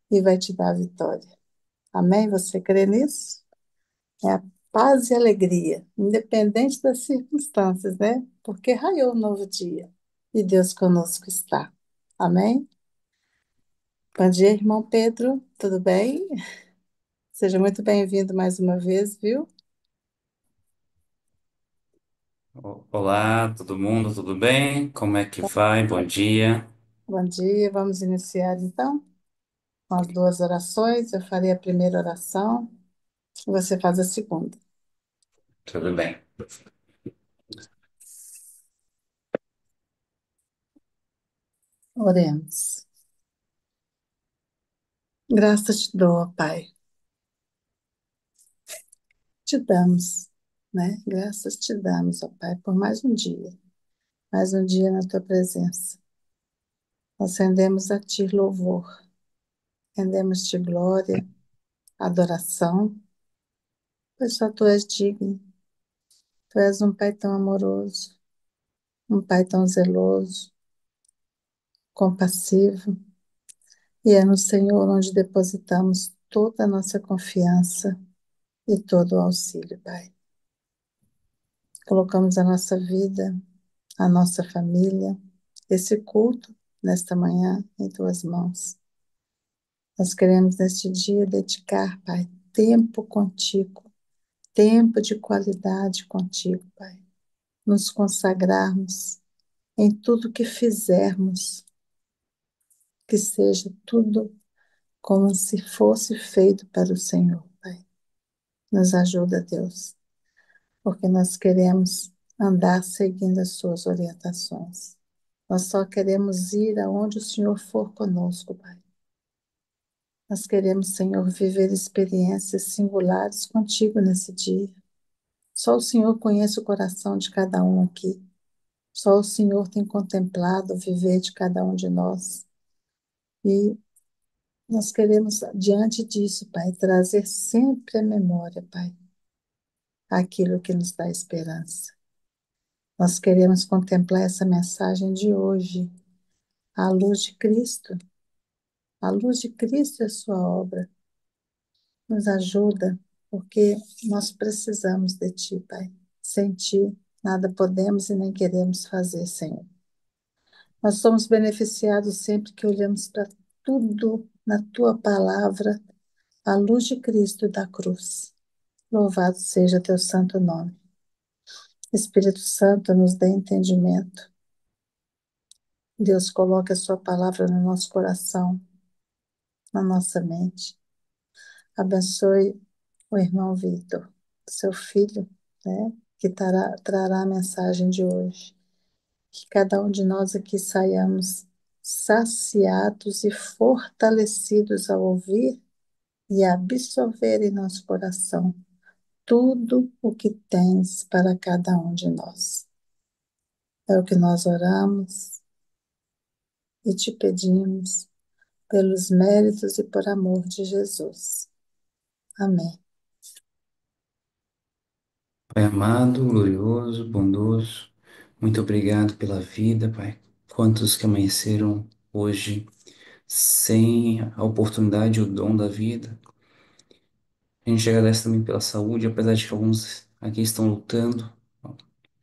e vai te dar a vitória. Amém? Você crê nisso? É a paz e alegria, independente das circunstâncias, né? Porque raiou um novo dia e Deus conosco está. Amém? Bom dia, irmão Pedro, tudo bem? Seja muito bem-vindo mais uma vez, viu? Olá, todo mundo, tudo bem? Como é que vai? Bom dia. Bom dia, vamos iniciar então com as duas orações. Eu farei a primeira oração e você faz a segunda. Tudo bem. Oremos. Graças te dou, ó Pai. Te damos, né? Graças te damos, ó Pai, por mais um dia na tua presença. Nós rendemos a ti louvor, rendemos-te glória, adoração, pois só tu és digno. Tu és um Pai tão amoroso, um Pai tão zeloso, compassivo, e é no Senhor onde depositamos toda a nossa confiança e todo o auxílio, Pai. Colocamos a nossa vida, a nossa família, esse culto nesta manhã em tuas mãos. Nós queremos neste dia dedicar, Pai, tempo contigo, tempo de qualidade contigo, Pai. Nos consagrarmos em tudo que fizermos, que seja tudo como se fosse feito para o Senhor, Pai. Nos ajuda, Deus, porque nós queremos andar seguindo as suas orientações. Nós só queremos ir aonde o Senhor for conosco, Pai. Nós queremos, Senhor, viver experiências singulares contigo nesse dia. Só o Senhor conhece o coração de cada um aqui. Só o Senhor tem contemplado o viver de cada um de nós. E nós queremos, diante disso, Pai, trazer sempre à memória, Pai, aquilo que nos dá esperança. Nós queremos contemplar essa mensagem de hoje, à luz de Cristo, à luz de Cristo e a sua obra. Nos ajuda, porque nós precisamos de Ti, Pai. Sem Ti, nada podemos e nem queremos fazer, Senhor. Nós somos beneficiados sempre que olhamos para tudo na Tua palavra, à luz de Cristo e da cruz. Louvado seja Teu santo nome. Espírito Santo, nos dê entendimento. Deus, coloque a Sua palavra no nosso coração, na nossa mente. Abençoe o irmão Vitor, seu filho, né, que trará a mensagem de hoje. Que cada um de nós aqui saiamos saciados e fortalecidos ao ouvir e absorver em nosso coração tudo o que tens para cada um de nós. É o que nós oramos e te pedimos pelos méritos e por amor de Jesus. Amém. Pai amado, glorioso, bondoso, muito obrigado pela vida, Pai. Quantos que amanheceram hoje sem a oportunidade e o dom da vida. A gente agradece também pela saúde, apesar de que alguns aqui estão lutando.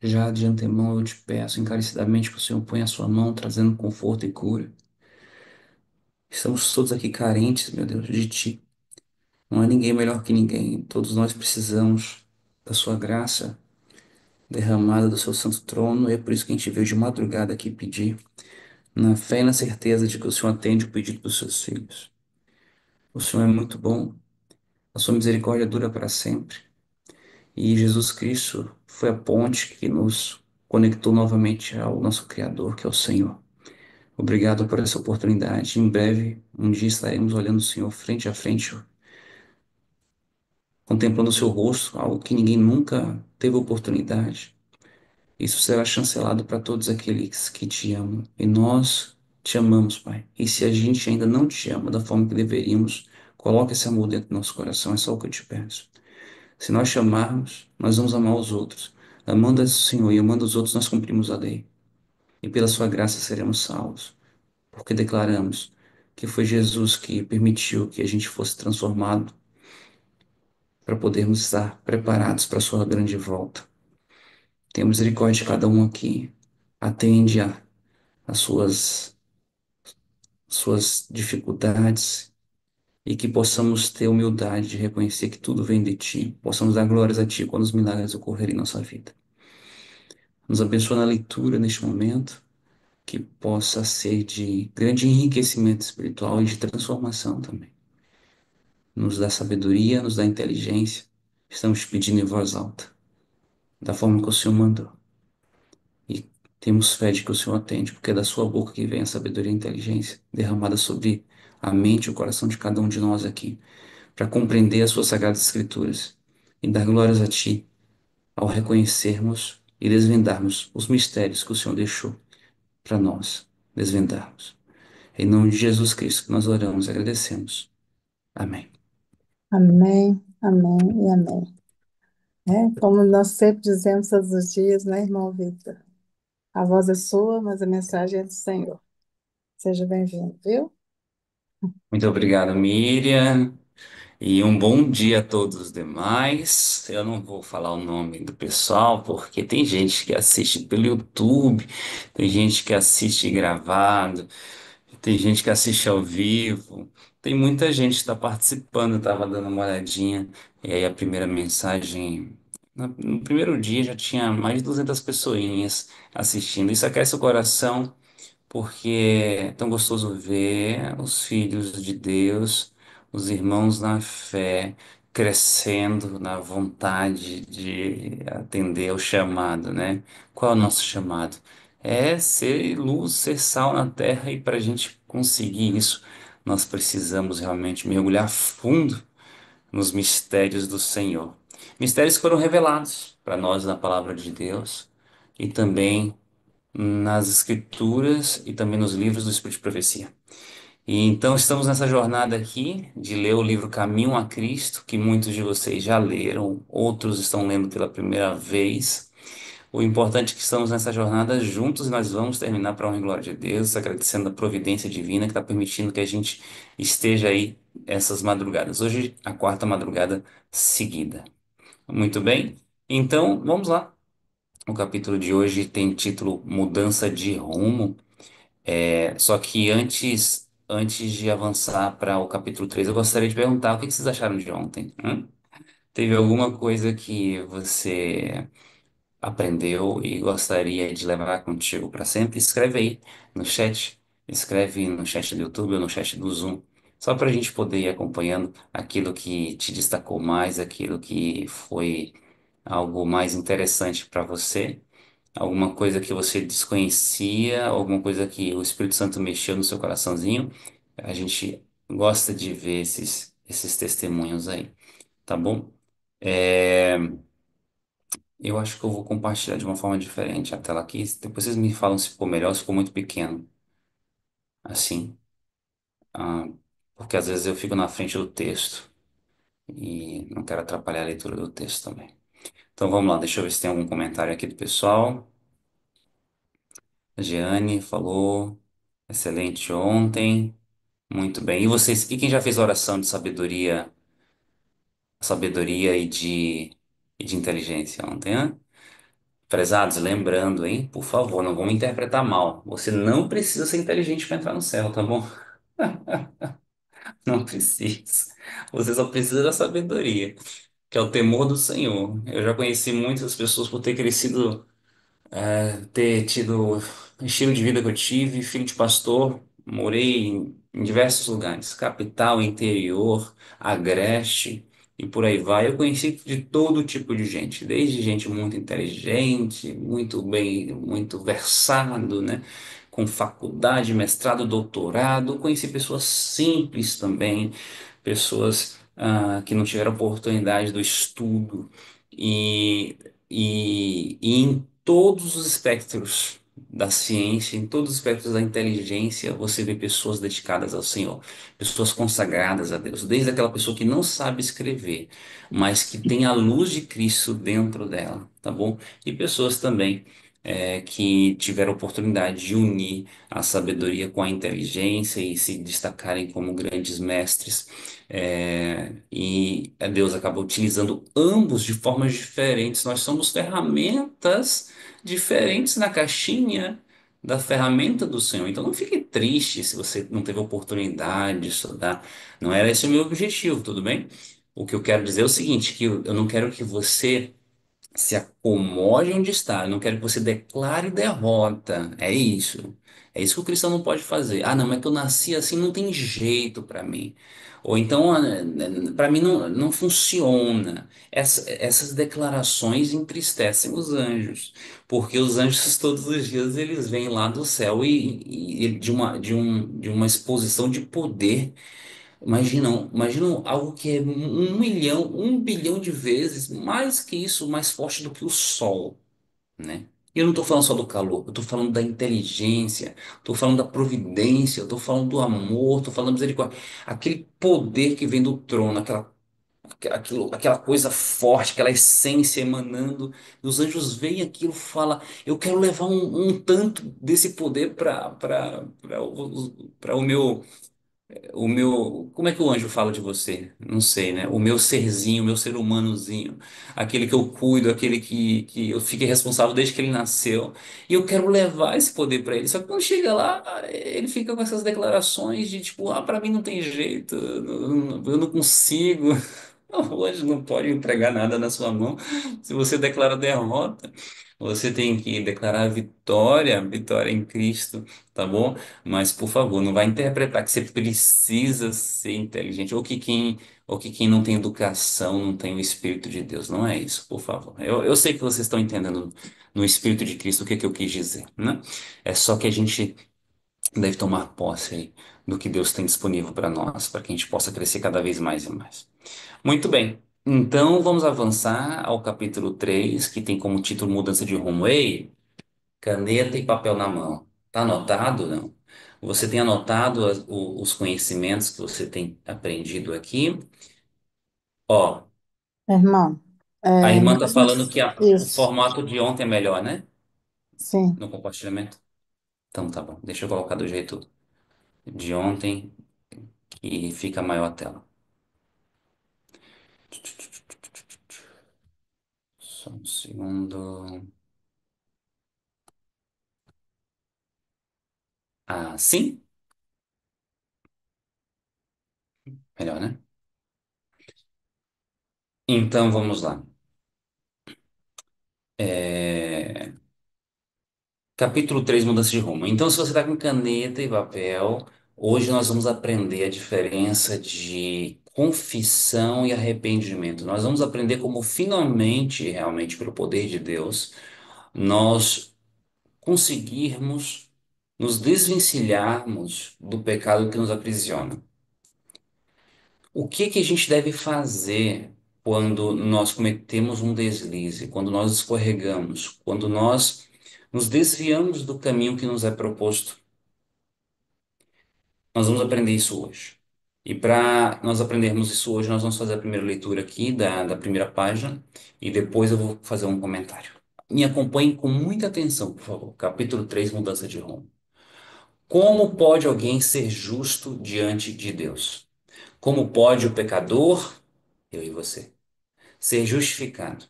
Já de antemão eu te peço encarecidamente que o Senhor ponha a sua mão, trazendo conforto e cura. Estamos todos aqui carentes, meu Deus, de Ti. Não há ninguém melhor que ninguém. Todos nós precisamos da sua graça derramada do seu santo trono. E é por isso que a gente veio de madrugada aqui pedir, na fé e na certeza de que o Senhor atende o pedido dos seus filhos. O Senhor é muito bom. A sua misericórdia dura para sempre. E Jesus Cristo foi a ponte que nos conectou novamente ao nosso Criador, que é o Senhor. Obrigado por essa oportunidade. Em breve, um dia estaremos olhando o Senhor frente a frente, contemplando o seu rosto, algo que ninguém nunca teve oportunidade. Isso será chancelado para todos aqueles que te amam. E nós te amamos, Pai. E se a gente ainda não te ama da forma que deveríamos, coloque esse amor dentro do nosso coração. É só o que eu te peço. Se nós chamarmos, nós vamos amar os outros. Amando o Senhor e amando os outros, nós cumprimos a lei. E pela sua graça seremos salvos. Porque declaramos que foi Jesus que permitiu que a gente fosse transformado para podermos estar preparados para a sua grande volta. Tenha misericórdia de cada um aqui. Atende às suas dificuldades e que possamos ter humildade de reconhecer que tudo vem de Ti. Possamos dar glórias a Ti quando os milagres ocorrerem em nossa vida. Nos abençoa na leitura neste momento, que possa ser de grande enriquecimento espiritual e de transformação também. Nos dá sabedoria, nos dá inteligência. Estamos pedindo em voz alta, da forma que o Senhor mandou. E temos fé de que o Senhor atende, porque é da sua boca que vem a sabedoria e a inteligência derramada sobre a mente e o coração de cada um de nós aqui, para compreender as suas sagradas escrituras e dar glórias a Ti ao reconhecermos e desvendarmos os mistérios que o Senhor deixou para nós desvendarmos. Em nome de Jesus Cristo que nós oramos e agradecemos. Amém. Amém, amém e amém. Como nós sempre dizemos todos os dias, né, irmão Victor? A voz é sua, mas a mensagem é do Senhor. Seja bem-vindo, viu? Muito obrigado, Miriam. E um bom dia a todos os demais. Eu não vou falar o nome do pessoal, porque tem gente que assiste pelo YouTube, tem gente que assiste gravado, tem gente que assiste ao vivo, tem muita gente que está participando. Eu estava dando uma olhadinha, e aí a primeira mensagem. No primeiro dia já tinha mais de 200 pessoinhas assistindo. Isso aquece o coração porque é tão gostoso ver os filhos de Deus, os irmãos na fé, crescendo na vontade de atender ao chamado, né? Qual é o nosso chamado? É ser luz, ser sal na terra, e para a gente conseguir isso, nós precisamos realmente mergulhar fundo nos mistérios do Senhor. Mistérios que foram revelados para nós na palavra de Deus e também nas escrituras e também nos livros do Espírito de Profecia. E então estamos nessa jornada aqui de ler o livro Caminho a Cristo, que muitos de vocês já leram, outros estão lendo pela primeira vez. O importante é que estamos nessa jornada juntos e nós vamos terminar para a honra e glória de Deus, agradecendo a providência divina que está permitindo que a gente esteja aí essas madrugadas. Hoje, a quarta madrugada seguida. Muito bem? Então, vamos lá. O capítulo de hoje tem título Mudança de Rumo. Só que antes de avançar para o capítulo 3, eu gostaria de perguntar o que que vocês acharam de ontem? Hã? Teve alguma coisa que você aprendeu e gostaria de levar contigo para sempre? Escreve aí no chat. Escreve no chat do YouTube ou no chat do Zoom. Só para a gente poder ir acompanhando aquilo que te destacou mais, aquilo que foi algo mais interessante para você, alguma coisa que você desconhecia, alguma coisa que o Espírito Santo mexeu no seu coraçãozinho. A gente gosta de ver esses testemunhos aí, tá bom? É, eu acho que eu vou compartilhar de uma forma diferente a tela aqui. Depois vocês me falam se ficou melhor, se ficou muito pequeno, assim, ah, porque às vezes eu fico na frente do texto e não quero atrapalhar a leitura do texto também. Então vamos lá, deixa eu ver se tem algum comentário aqui do pessoal. A Jeane falou, excelente ontem. Muito bem. E vocês, e quem já fez oração de sabedoria e de inteligência ontem, né? Prezados, lembrando, hein? Por favor, não vamos interpretar mal. Você não precisa ser inteligente para entrar no céu, tá bom? Não precisa. Você só precisa da sabedoria, que é o temor do Senhor. Eu já conheci muitas pessoas por ter crescido, ter tido o estilo de vida que eu tive, filho de pastor, morei em diversos lugares, capital, interior, agreste e por aí vai. Eu conheci de todo tipo de gente, desde gente muito inteligente, muito bem, muito versado, né? Com faculdade, mestrado, doutorado. Conheci pessoas simples também, pessoas que não tiveram oportunidade do estudo e e em todos os espectros da ciência, em todos os espectros da inteligência, você vê pessoas dedicadas ao Senhor, pessoas consagradas a Deus, desde aquela pessoa que não sabe escrever, mas que tem a luz de Cristo dentro dela, tá bom? E pessoas também. que tiveram a oportunidade de unir a sabedoria com a inteligência e se destacarem como grandes mestres. E Deus acaba utilizando ambos de formas diferentes. Nós somos ferramentas diferentes na caixinha da ferramenta do Senhor. Então não fique triste se você não teve oportunidade de estudar. Não era esse o meu objetivo, tudo bem? O que eu quero dizer é o seguinte, que eu não quero que você se acomode onde está. Eu não quero que você declare derrota. É isso. É isso que o cristão não pode fazer. Ah, não, é que eu nasci assim, não tem jeito para mim. Ou então, para mim não funciona. Essas declarações entristecem os anjos, porque os anjos todos os dias eles vêm lá do céu e de uma exposição de poder. Imaginam algo que é 1 milhão, 1 bilhão de vezes mais que isso, mais forte do que o Sol, né? E eu não estou falando só do calor, eu estou falando da inteligência, estou falando da providência, eu estou falando do amor, estou falando da misericórdia. Aquele poder que vem do trono, aquela coisa forte, aquela essência emanando. E os anjos veem aquilo e falam: eu quero levar um tanto desse poder para o meu, como é que o anjo fala de você? Não sei, né? O meu serzinho, o meu ser humanozinho, aquele que eu cuido, aquele que eu fiquei responsável desde que ele nasceu, e eu quero levar esse poder para ele. Só que quando chega lá, ele fica com essas declarações de tipo, ah, para mim não tem jeito, eu não consigo. O anjo não pode entregar nada na sua mão se você declara derrota. Você tem que declarar vitória, vitória em Cristo, tá bom? Mas, por favor, não vai interpretar que você precisa ser inteligente ou que quem não tem educação não tem o Espírito de Deus. Não é isso, por favor. Eu sei que vocês estão entendendo no Espírito de Cristo o que eu quis dizer, né? É só que a gente deve tomar posse aí do que Deus tem disponível para nós, para que a gente possa crescer cada vez mais e mais. Muito bem. Então, vamos avançar ao capítulo 3 que tem como título Mudança de Rumo. Ei, caneta e papel na mão. Tá anotado, não? Você tem anotado os conhecimentos que você tem aprendido aqui? Ó, Irmão, a irmã tá mesmo falando que o isso, formato de ontem é melhor, né? sim. No compartilhamento. Então tá bom. Deixa eu colocar do jeito de ontem e fica maior a tela. Só um segundo. Ah, sim? Melhor, né? Então vamos lá. É, Capítulo 3, Mudança de rumo. Então, se você está com caneta e papel, hoje nós vamos aprender a diferença de confissão e arrependimento. Nós vamos aprender como finalmente, realmente, pelo poder de Deus, nós conseguirmos nos desvencilharmos do pecado que nos aprisiona. O que que a gente deve fazer quando nós cometemos um deslize, quando nós escorregamos, quando nós nos desviamos do caminho que nos é proposto? Nós vamos aprender isso hoje. E para nós aprendermos isso hoje, nós vamos fazer a primeira leitura aqui da primeira página e depois eu vou fazer um comentário. Me acompanhe com muita atenção, por favor. Capítulo 3, Mudança de rumo. Como pode alguém ser justo diante de Deus? Como pode o pecador, eu e você, ser justificado?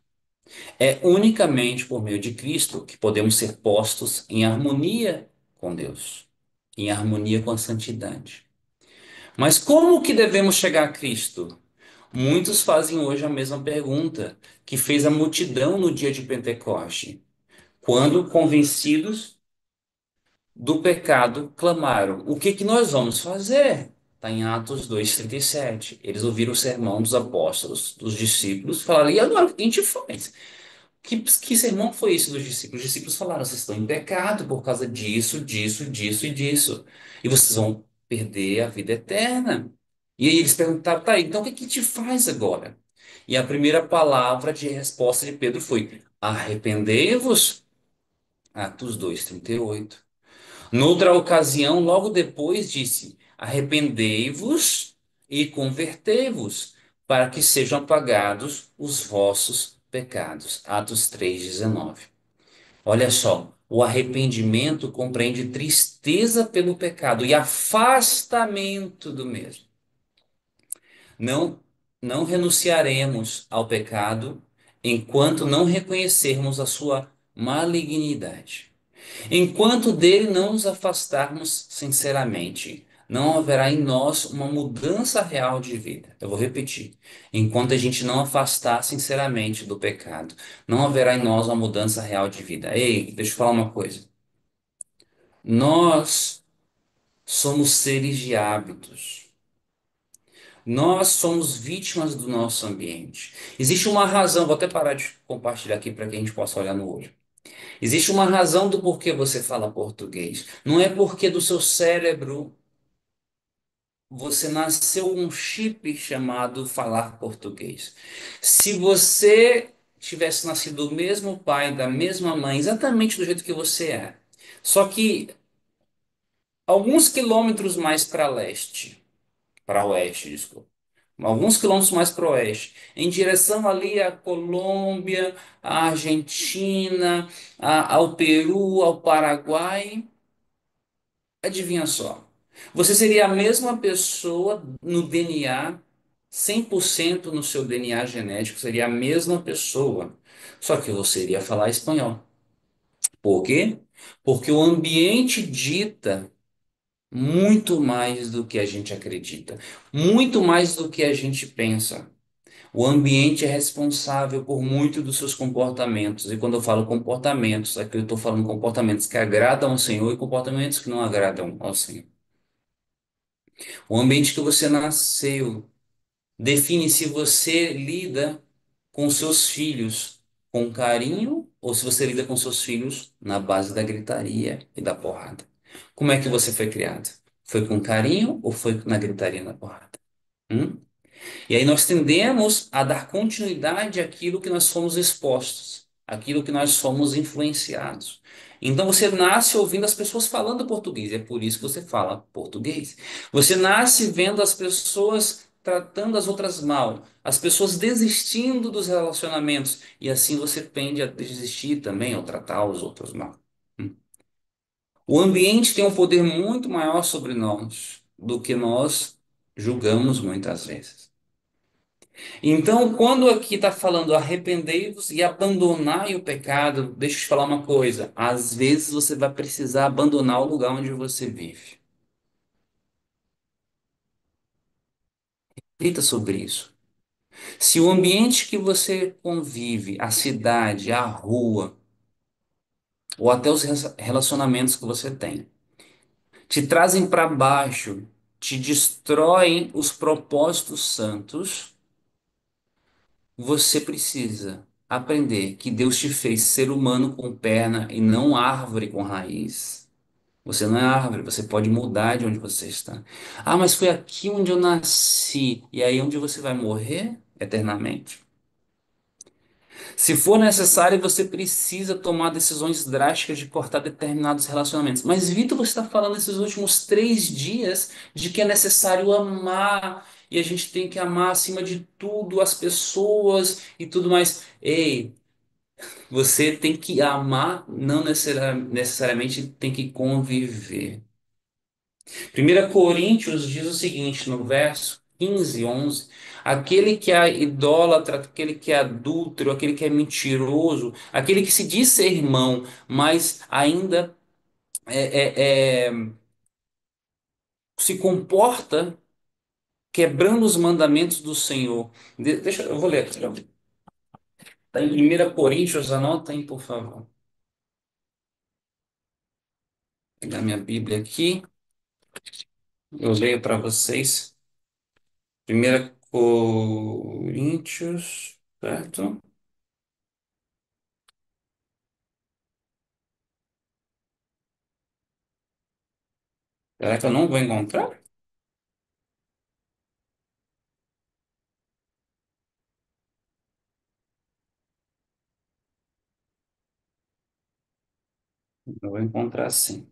É unicamente por meio de Cristo que podemos ser postos em harmonia com Deus, em harmonia com a santidade. Mas como que devemos chegar a Cristo? Muitos fazem hoje a mesma pergunta que fez a multidão no dia de Pentecoste, quando convencidos do pecado clamaram: O que que nós vamos fazer? Está em Atos 2:37. Eles ouviram o sermão dos apóstolos, dos discípulos, falaram: E agora o que a gente faz? Que sermão foi esse dos discípulos? Os discípulos falaram: vocês estão em pecado por causa disso, disso, disso e disso. E vocês vão perder a vida eterna. E aí eles perguntaram: tá, então o que que te faz agora? E a primeira palavra de resposta de Pedro foi: arrependei-vos. Atos 2:38. Noutra ocasião, logo depois, disse: arrependei-vos e convertei-vos, para que sejam apagados os vossos pecados. Atos 3:19. Olha só, o arrependimento compreende tristeza pelo pecado e afastamento do mesmo. Não, não renunciaremos ao pecado enquanto não reconhecermos a sua malignidade. Enquanto dele não nos afastarmos sinceramente, não haverá em nós uma mudança real de vida. Eu vou repetir. Enquanto a gente não afastar sinceramente do pecado, não haverá em nós uma mudança real de vida. Ei, deixa eu falar uma coisa. Nós somos seres de hábitos. Nós somos vítimas do nosso ambiente. Existe uma razão, vou até parar de compartilhar aqui para que a gente possa olhar no olho. Existe uma razão do porquê você fala português. Não é porque do seu cérebro você nasceu com um chip chamado falar português. Se você tivesse nascido do mesmo pai, da mesma mãe, exatamente do jeito que você é, só que alguns quilômetros mais para oeste, desculpa. Alguns quilômetros mais para o oeste, em direção ali à Colômbia, à Argentina, ao Peru, ao Paraguai. Adivinha só. Você seria a mesma pessoa no DNA, 100% no seu DNA genético, seria a mesma pessoa. Só que você iria falar espanhol. Por quê? Porque o ambiente dita muito mais do que a gente acredita, muito mais do que a gente pensa. O ambiente é responsável por muito dos seus comportamentos. E quando eu falo comportamentos, aqui eu estou falando comportamentos que agradam ao Senhor e comportamentos que não agradam ao Senhor. O ambiente que você nasceu define se você lida com seus filhos com carinho ou se você lida com seus filhos na base da gritaria e da porrada. Como é que você foi criado? Foi com carinho ou foi na gritaria e na porrada? Hum? E aí nós tendemos a dar continuidade àquilo que nós fomos expostos, àquilo que nós fomos influenciados. Então você nasce ouvindo as pessoas falando português, é por isso que você fala português. Você nasce vendo as pessoas tratando as outras mal, as pessoas desistindo dos relacionamentos, e assim você tende a desistir também ao tratar os outros mal. O ambiente tem um poder muito maior sobre nós do que nós julgamos muitas vezes. Então, quando aqui está falando arrependei-vos e abandonai o pecado, deixa eu te falar uma coisa: às vezes você vai precisar abandonar o lugar onde você vive. Reflita sobre isso. Se o ambiente que você convive, a cidade, a rua, ou até os relacionamentos que você tem, te trazem para baixo, te destroem os propósitos santos, você precisa aprender que Deus te fez ser humano com perna e não árvore com raiz. Você não é árvore, você pode mudar de onde você está. Ah, mas foi aqui onde eu nasci. E aí onde você vai morrer eternamente? Se for necessário, você precisa tomar decisões drásticas de cortar determinados relacionamentos. Mas, Vitor, você está falando esses últimos 3 dias de que é necessário amar. E a gente tem que amar acima de tudo as pessoas e tudo mais. Ei, você tem que amar, não necessariamente tem que conviver. 1 Coríntios diz o seguinte, no verso 15 e 11: aquele que é idólatra, aquele que é adúltero, aquele que é mentiroso, aquele que se diz ser irmão, mas ainda se comporta quebrando os mandamentos do Senhor. Deixa eu vou ler aqui. Está em 1 Coríntios, anota aí, por favor. Vou pegar minha Bíblia aqui, eu leio para vocês. 1 Coríntios, certo? Será que eu não vou encontrar? Eu vou encontrar sim.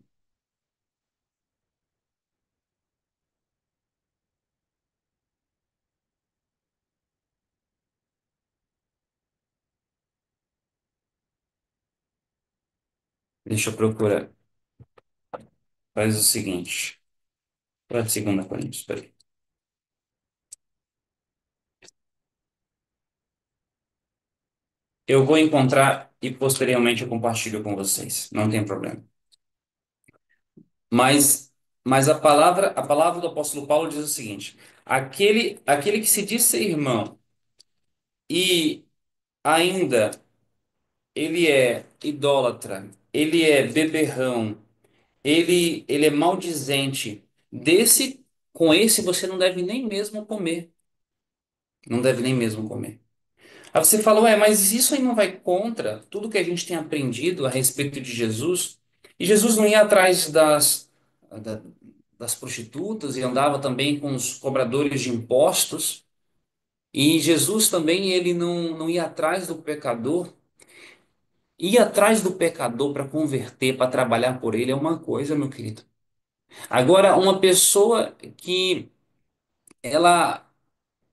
Deixa eu procurar. Faz o seguinte. Para 2 Coríntios, peraí. Eu vou encontrar e posteriormente eu compartilho com vocês. Não tem problema. Mas a palavra do apóstolo Paulo diz o seguinte: aquele que se diz ser irmão e ainda ele é idólatra, ele é beberrão, ele é maldizente, com esse você não deve nem mesmo comer. Não deve nem mesmo comer. Aí você fala, ué, mas isso aí não vai contra tudo que a gente tem aprendido a respeito de Jesus? E Jesus não ia atrás da- das prostitutas e andava também com os cobradores de impostos. E Jesus também, ele não ia atrás do pecador. Ir atrás do pecador para converter, para trabalhar por ele é uma coisa, meu querido. Agora, uma pessoa que ela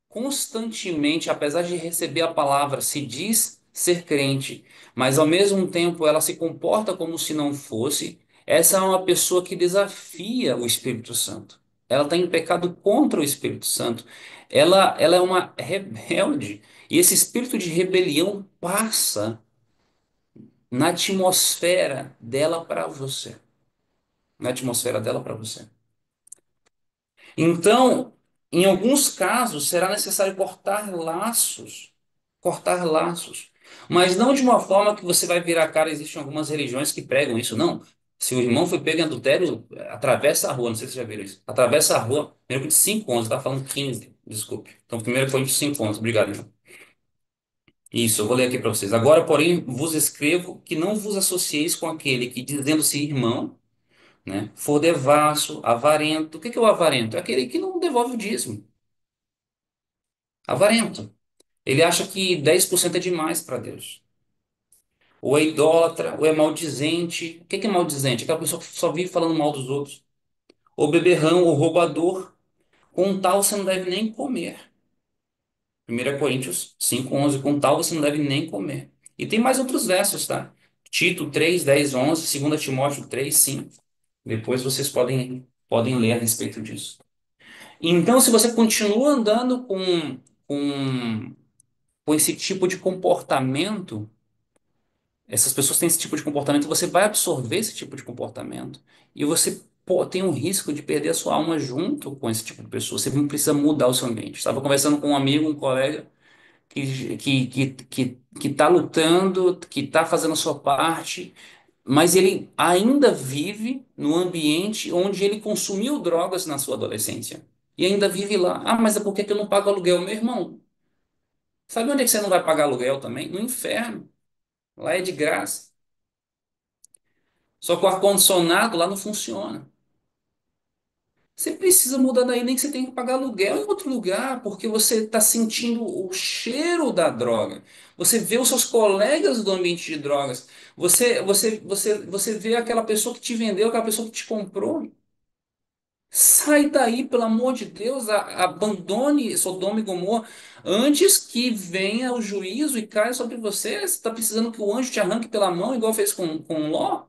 constantemente, apesar de receber a palavra, se diz ser crente, mas ao mesmo tempo ela se comporta como se não fosse, essa é uma pessoa que desafia o Espírito Santo. Ela está em pecado contra o Espírito Santo. Ela é uma rebelde. E esse espírito de rebelião passa na atmosfera dela para você. Na atmosfera dela para você. Então, em alguns casos, será necessário cortar laços, mas não de uma forma que você vai virar a cara. Existem algumas religiões que pregam isso, não. Se o irmão foi pego em adultério, atravessa a rua, não sei se você já viram isso. Atravessa a rua, 1 Coríntios 5:11, tá falando 15, desculpe. Então, 1 Coríntios 5:11, obrigado, irmão. Isso, eu vou ler aqui para vocês. Agora, porém, vos escrevo que não vos associeis com aquele que, dizendo-se irmão, né, for devasso, avarento. O que que é o avarento? É aquele que não devolve o dízimo. Avarento. Ele acha que 10% é demais para Deus. Ou é idólatra, ou é maldizente. O que que é maldizente? Aquela pessoa que só vive falando mal dos outros. Ou beberrão, ou roubador. Com tal você não deve nem comer. 1 Coríntios 5:11. Com tal você não deve nem comer. E tem mais outros versos, tá? Tito 3:10, 11. 2 Timóteo 3:5. Depois vocês podem ler a respeito disso. Então, se você continua andando com, com esse tipo de comportamento, essas pessoas têm esse tipo de comportamento, você vai absorver esse tipo de comportamento e você tem um risco de perder a sua alma junto com esse tipo de pessoa. Você não precisa mudar o seu ambiente. Estava conversando com um amigo, um colega, que está lutando, que está fazendo a sua parte, mas ele ainda vive no ambiente onde ele consumiu drogas na sua adolescência. E ainda vive lá. Ah, mas é por que eu não pago aluguel? Meu irmão, sabe onde é que você não vai pagar aluguel também? No inferno. Lá é de graça. Só que o ar-condicionado lá não funciona. Você precisa mudar daí, nem que você tenha que pagar aluguel em outro lugar, porque você está sentindo o cheiro da droga. Você vê os seus colegas do ambiente de drogas. Você vê aquela pessoa que te vendeu, aquela pessoa que te comprou. Sai daí, pelo amor de Deus, abandone Sodoma e Gomorra antes que venha o juízo e caia sobre você. Você está precisando que o anjo te arranque pela mão, igual fez com Ló?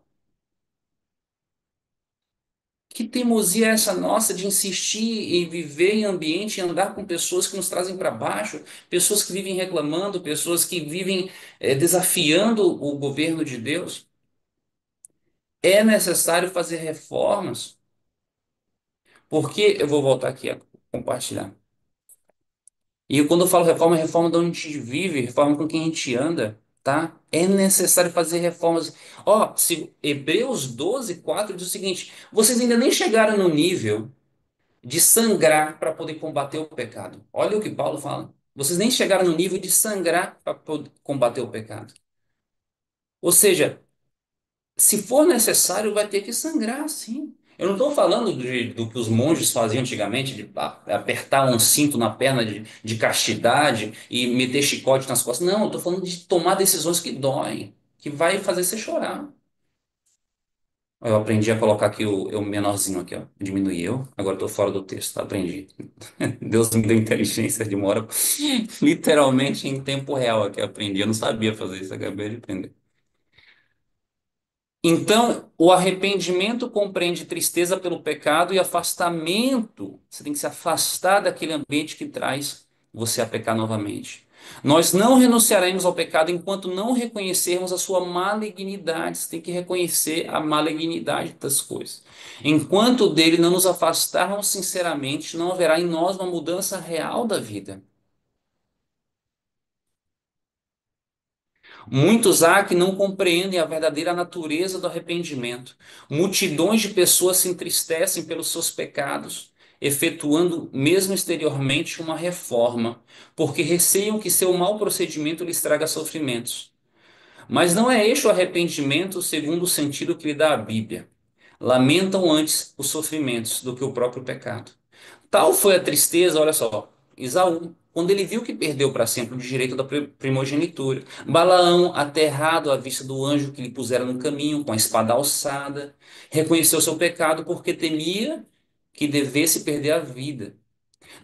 Que teimosia é essa nossa de insistir em viver em ambiente e andar com pessoas que nos trazem para baixo, pessoas que vivem reclamando, pessoas que vivem desafiando o governo de Deus? É necessário fazer reformas, porque eu vou voltar aqui a compartilhar. E quando eu falo reforma, é reforma de onde a gente vive, reforma com quem a gente anda, tá? É necessário fazer reformas. Ó, se Hebreus 12:4 diz o seguinte: vocês ainda nem chegaram no nível de sangrar para poder combater o pecado. Olha o que Paulo fala. Vocês nem chegaram no nível de sangrar para poder combater o pecado. Ou seja, se for necessário, vai ter que sangrar, sim. Eu não estou falando do que os monges faziam antigamente, de apertar um cinto na perna de castidade e meter chicote nas costas. Não, eu estou falando de tomar decisões que doem, que vai fazer você chorar. Eu aprendi a colocar aqui o menorzinho aqui, ó. Diminuir eu. Agora estou fora do texto, aprendi. Deus me deu inteligência de uma hora, literalmente em tempo real aqui, aprendi. Eu não sabia fazer isso, acabei de aprender. Então, o arrependimento compreende tristeza pelo pecado e afastamento. Você tem que se afastar daquele ambiente que traz você a pecar novamente. Nós não renunciaremos ao pecado enquanto não reconhecermos a sua malignidade. Você tem que reconhecer a malignidade das coisas. Enquanto dele não nos afastarmos sinceramente, não haverá em nós uma mudança real da vida. Muitos há que não compreendem a verdadeira natureza do arrependimento. Multidões de pessoas se entristecem pelos seus pecados, efetuando, mesmo exteriormente, uma reforma, porque receiam que seu mau procedimento lhes traga sofrimentos. Mas não é este o arrependimento segundo o sentido que lhe dá a Bíblia. Lamentam antes os sofrimentos do que o próprio pecado. Tal foi a tristeza, olha só, Esaú, quando ele viu que perdeu para sempre o direito da primogenitura. Balaão, aterrado à vista do anjo que lhe pusera no caminho, com a espada alçada, reconheceu seu pecado porque temia que devesse perder a vida.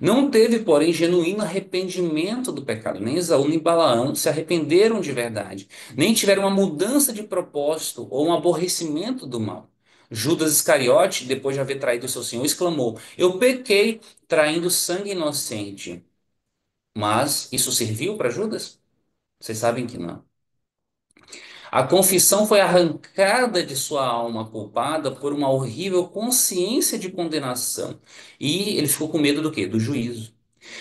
Não teve, porém, genuíno arrependimento do pecado. Nem Esaú nem Balaão se arrependeram de verdade, nem tiveram uma mudança de propósito ou um aborrecimento do mal. Judas Iscariote, depois de haver traído seu senhor, exclamou: Eu pequei traindo sangue inocente. Mas isso serviu para Judas? Vocês sabem que não. A confissão foi arrancada de sua alma culpada por uma horrível consciência de condenação. E ele ficou com medo do quê? Do juízo.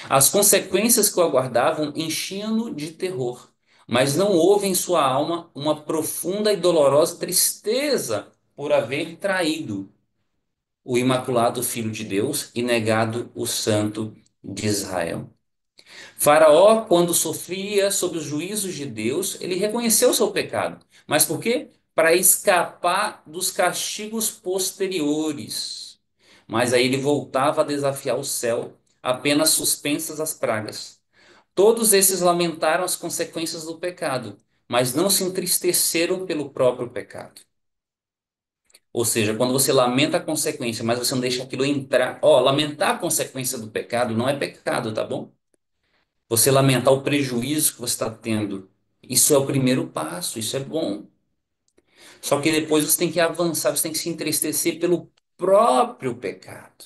As consequências que o aguardavam enchiam-no de terror, mas não houve em sua alma uma profunda e dolorosa tristeza por haver traído o Imaculado Filho de Deus e negado o Santo de Israel. Faraó, quando sofria sob os juízos de Deus, ele reconheceu seu pecado. Mas por quê? Para escapar dos castigos posteriores. Mas aí ele voltava a desafiar o céu, apenas suspensas as pragas. Todos esses lamentaram as consequências do pecado, mas não se entristeceram pelo próprio pecado. Ou seja, quando você lamenta a consequência, mas você não deixa aquilo entrar. Ó, lamentar a consequência do pecado não é pecado, tá bom? Você lamentar o prejuízo que você está tendo. Isso é o primeiro passo, isso é bom. Só que depois você tem que avançar, você tem que se entristecer pelo próprio pecado.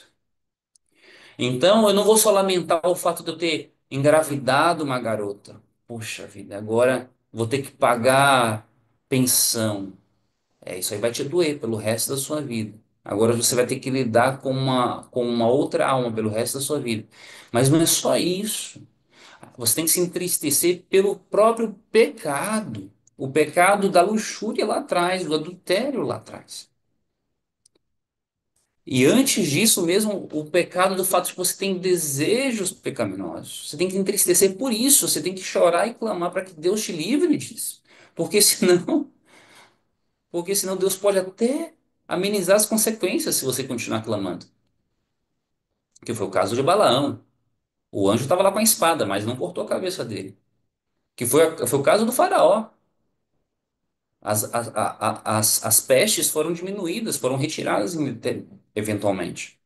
Então, eu não vou só lamentar o fato de eu ter engravidado uma garota. Poxa vida, agora vou ter que pagar pensão. Isso aí vai te doer pelo resto da sua vida. Agora você vai ter que lidar com uma outra alma pelo resto da sua vida. Mas não é só isso. Você tem que se entristecer pelo próprio pecado. O pecado da luxúria lá atrás, do adultério lá atrás. E antes disso mesmo, o pecado do fato de que você tem desejos pecaminosos. Você tem que entristecer por isso, você tem que chorar e clamar para que Deus te livre disso. Porque senão, porque senão Deus pode até amenizar as consequências se você continuar clamando. Que foi o caso de Balaão. O anjo estava lá com a espada, mas não cortou a cabeça dele. Que foi o caso do faraó. As pestes foram diminuídas, foram retiradas eventualmente.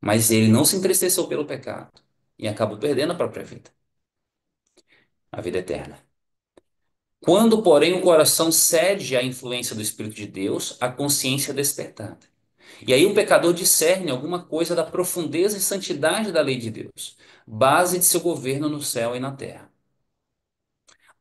Mas ele não se entristeceu pelo pecado e acabou perdendo a própria vida, a vida eterna. Quando, porém, o coração cede à influência do Espírito de Deus, a consciência é despertada. E aí o pecador discerne alguma coisa da profundeza e santidade da lei de Deus, base de seu governo no céu e na terra.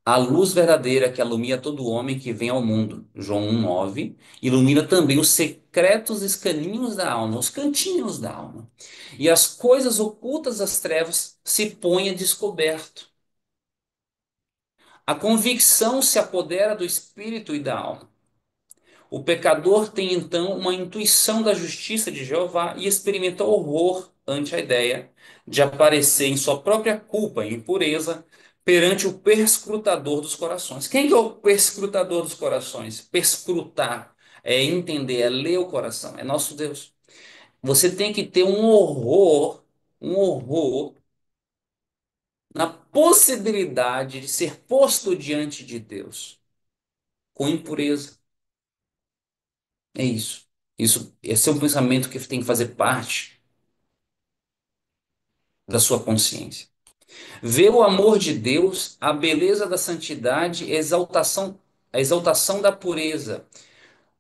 A luz verdadeira que alumia todo homem que vem ao mundo, João 1,9, ilumina também os secretos escaninhos da alma, os cantinhos da alma. E as coisas ocultas das trevas se põem a descoberto. A convicção se apodera do espírito e da alma. O pecador tem então uma intuição da justiça de Jeová e experimenta horror ante a ideia de aparecer em sua própria culpa e impureza perante o perscrutador dos corações. Quem que é o perscrutador dos corações? Perscrutar é entender, é ler o coração, é nosso Deus. Você tem que ter um horror na possibilidade de ser posto diante de Deus com impureza. É isso. Esse é um pensamento que tem que fazer parte da sua consciência. Ver o amor de Deus, a beleza da santidade, a exaltação da pureza.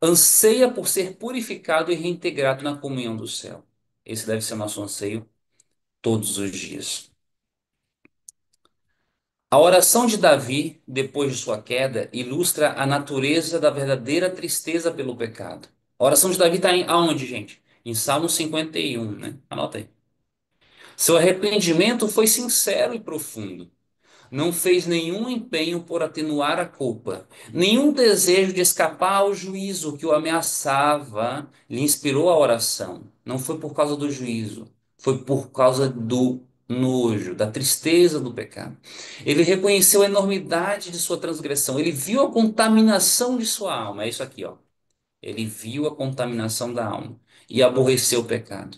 anseia por ser purificado e reintegrado na comunhão do céu. Esse deve ser o nosso anseio todos os dias. A oração de Davi, depois de sua queda, ilustra a natureza da verdadeira tristeza pelo pecado. A oração de Davi está aonde, gente? Em Salmo 51, né? Anota aí. Seu arrependimento foi sincero e profundo. Não fez nenhum empenho por atenuar a culpa, nenhum desejo de escapar ao juízo que o ameaçava lhe inspirou a oração. Não foi por causa do juízo, foi por causa do nojo, da tristeza do pecado. Ele reconheceu a enormidade de sua transgressão, ele viu a contaminação de sua alma. É isso aqui, ó. Ele viu a contaminação da alma e aborreceu o pecado.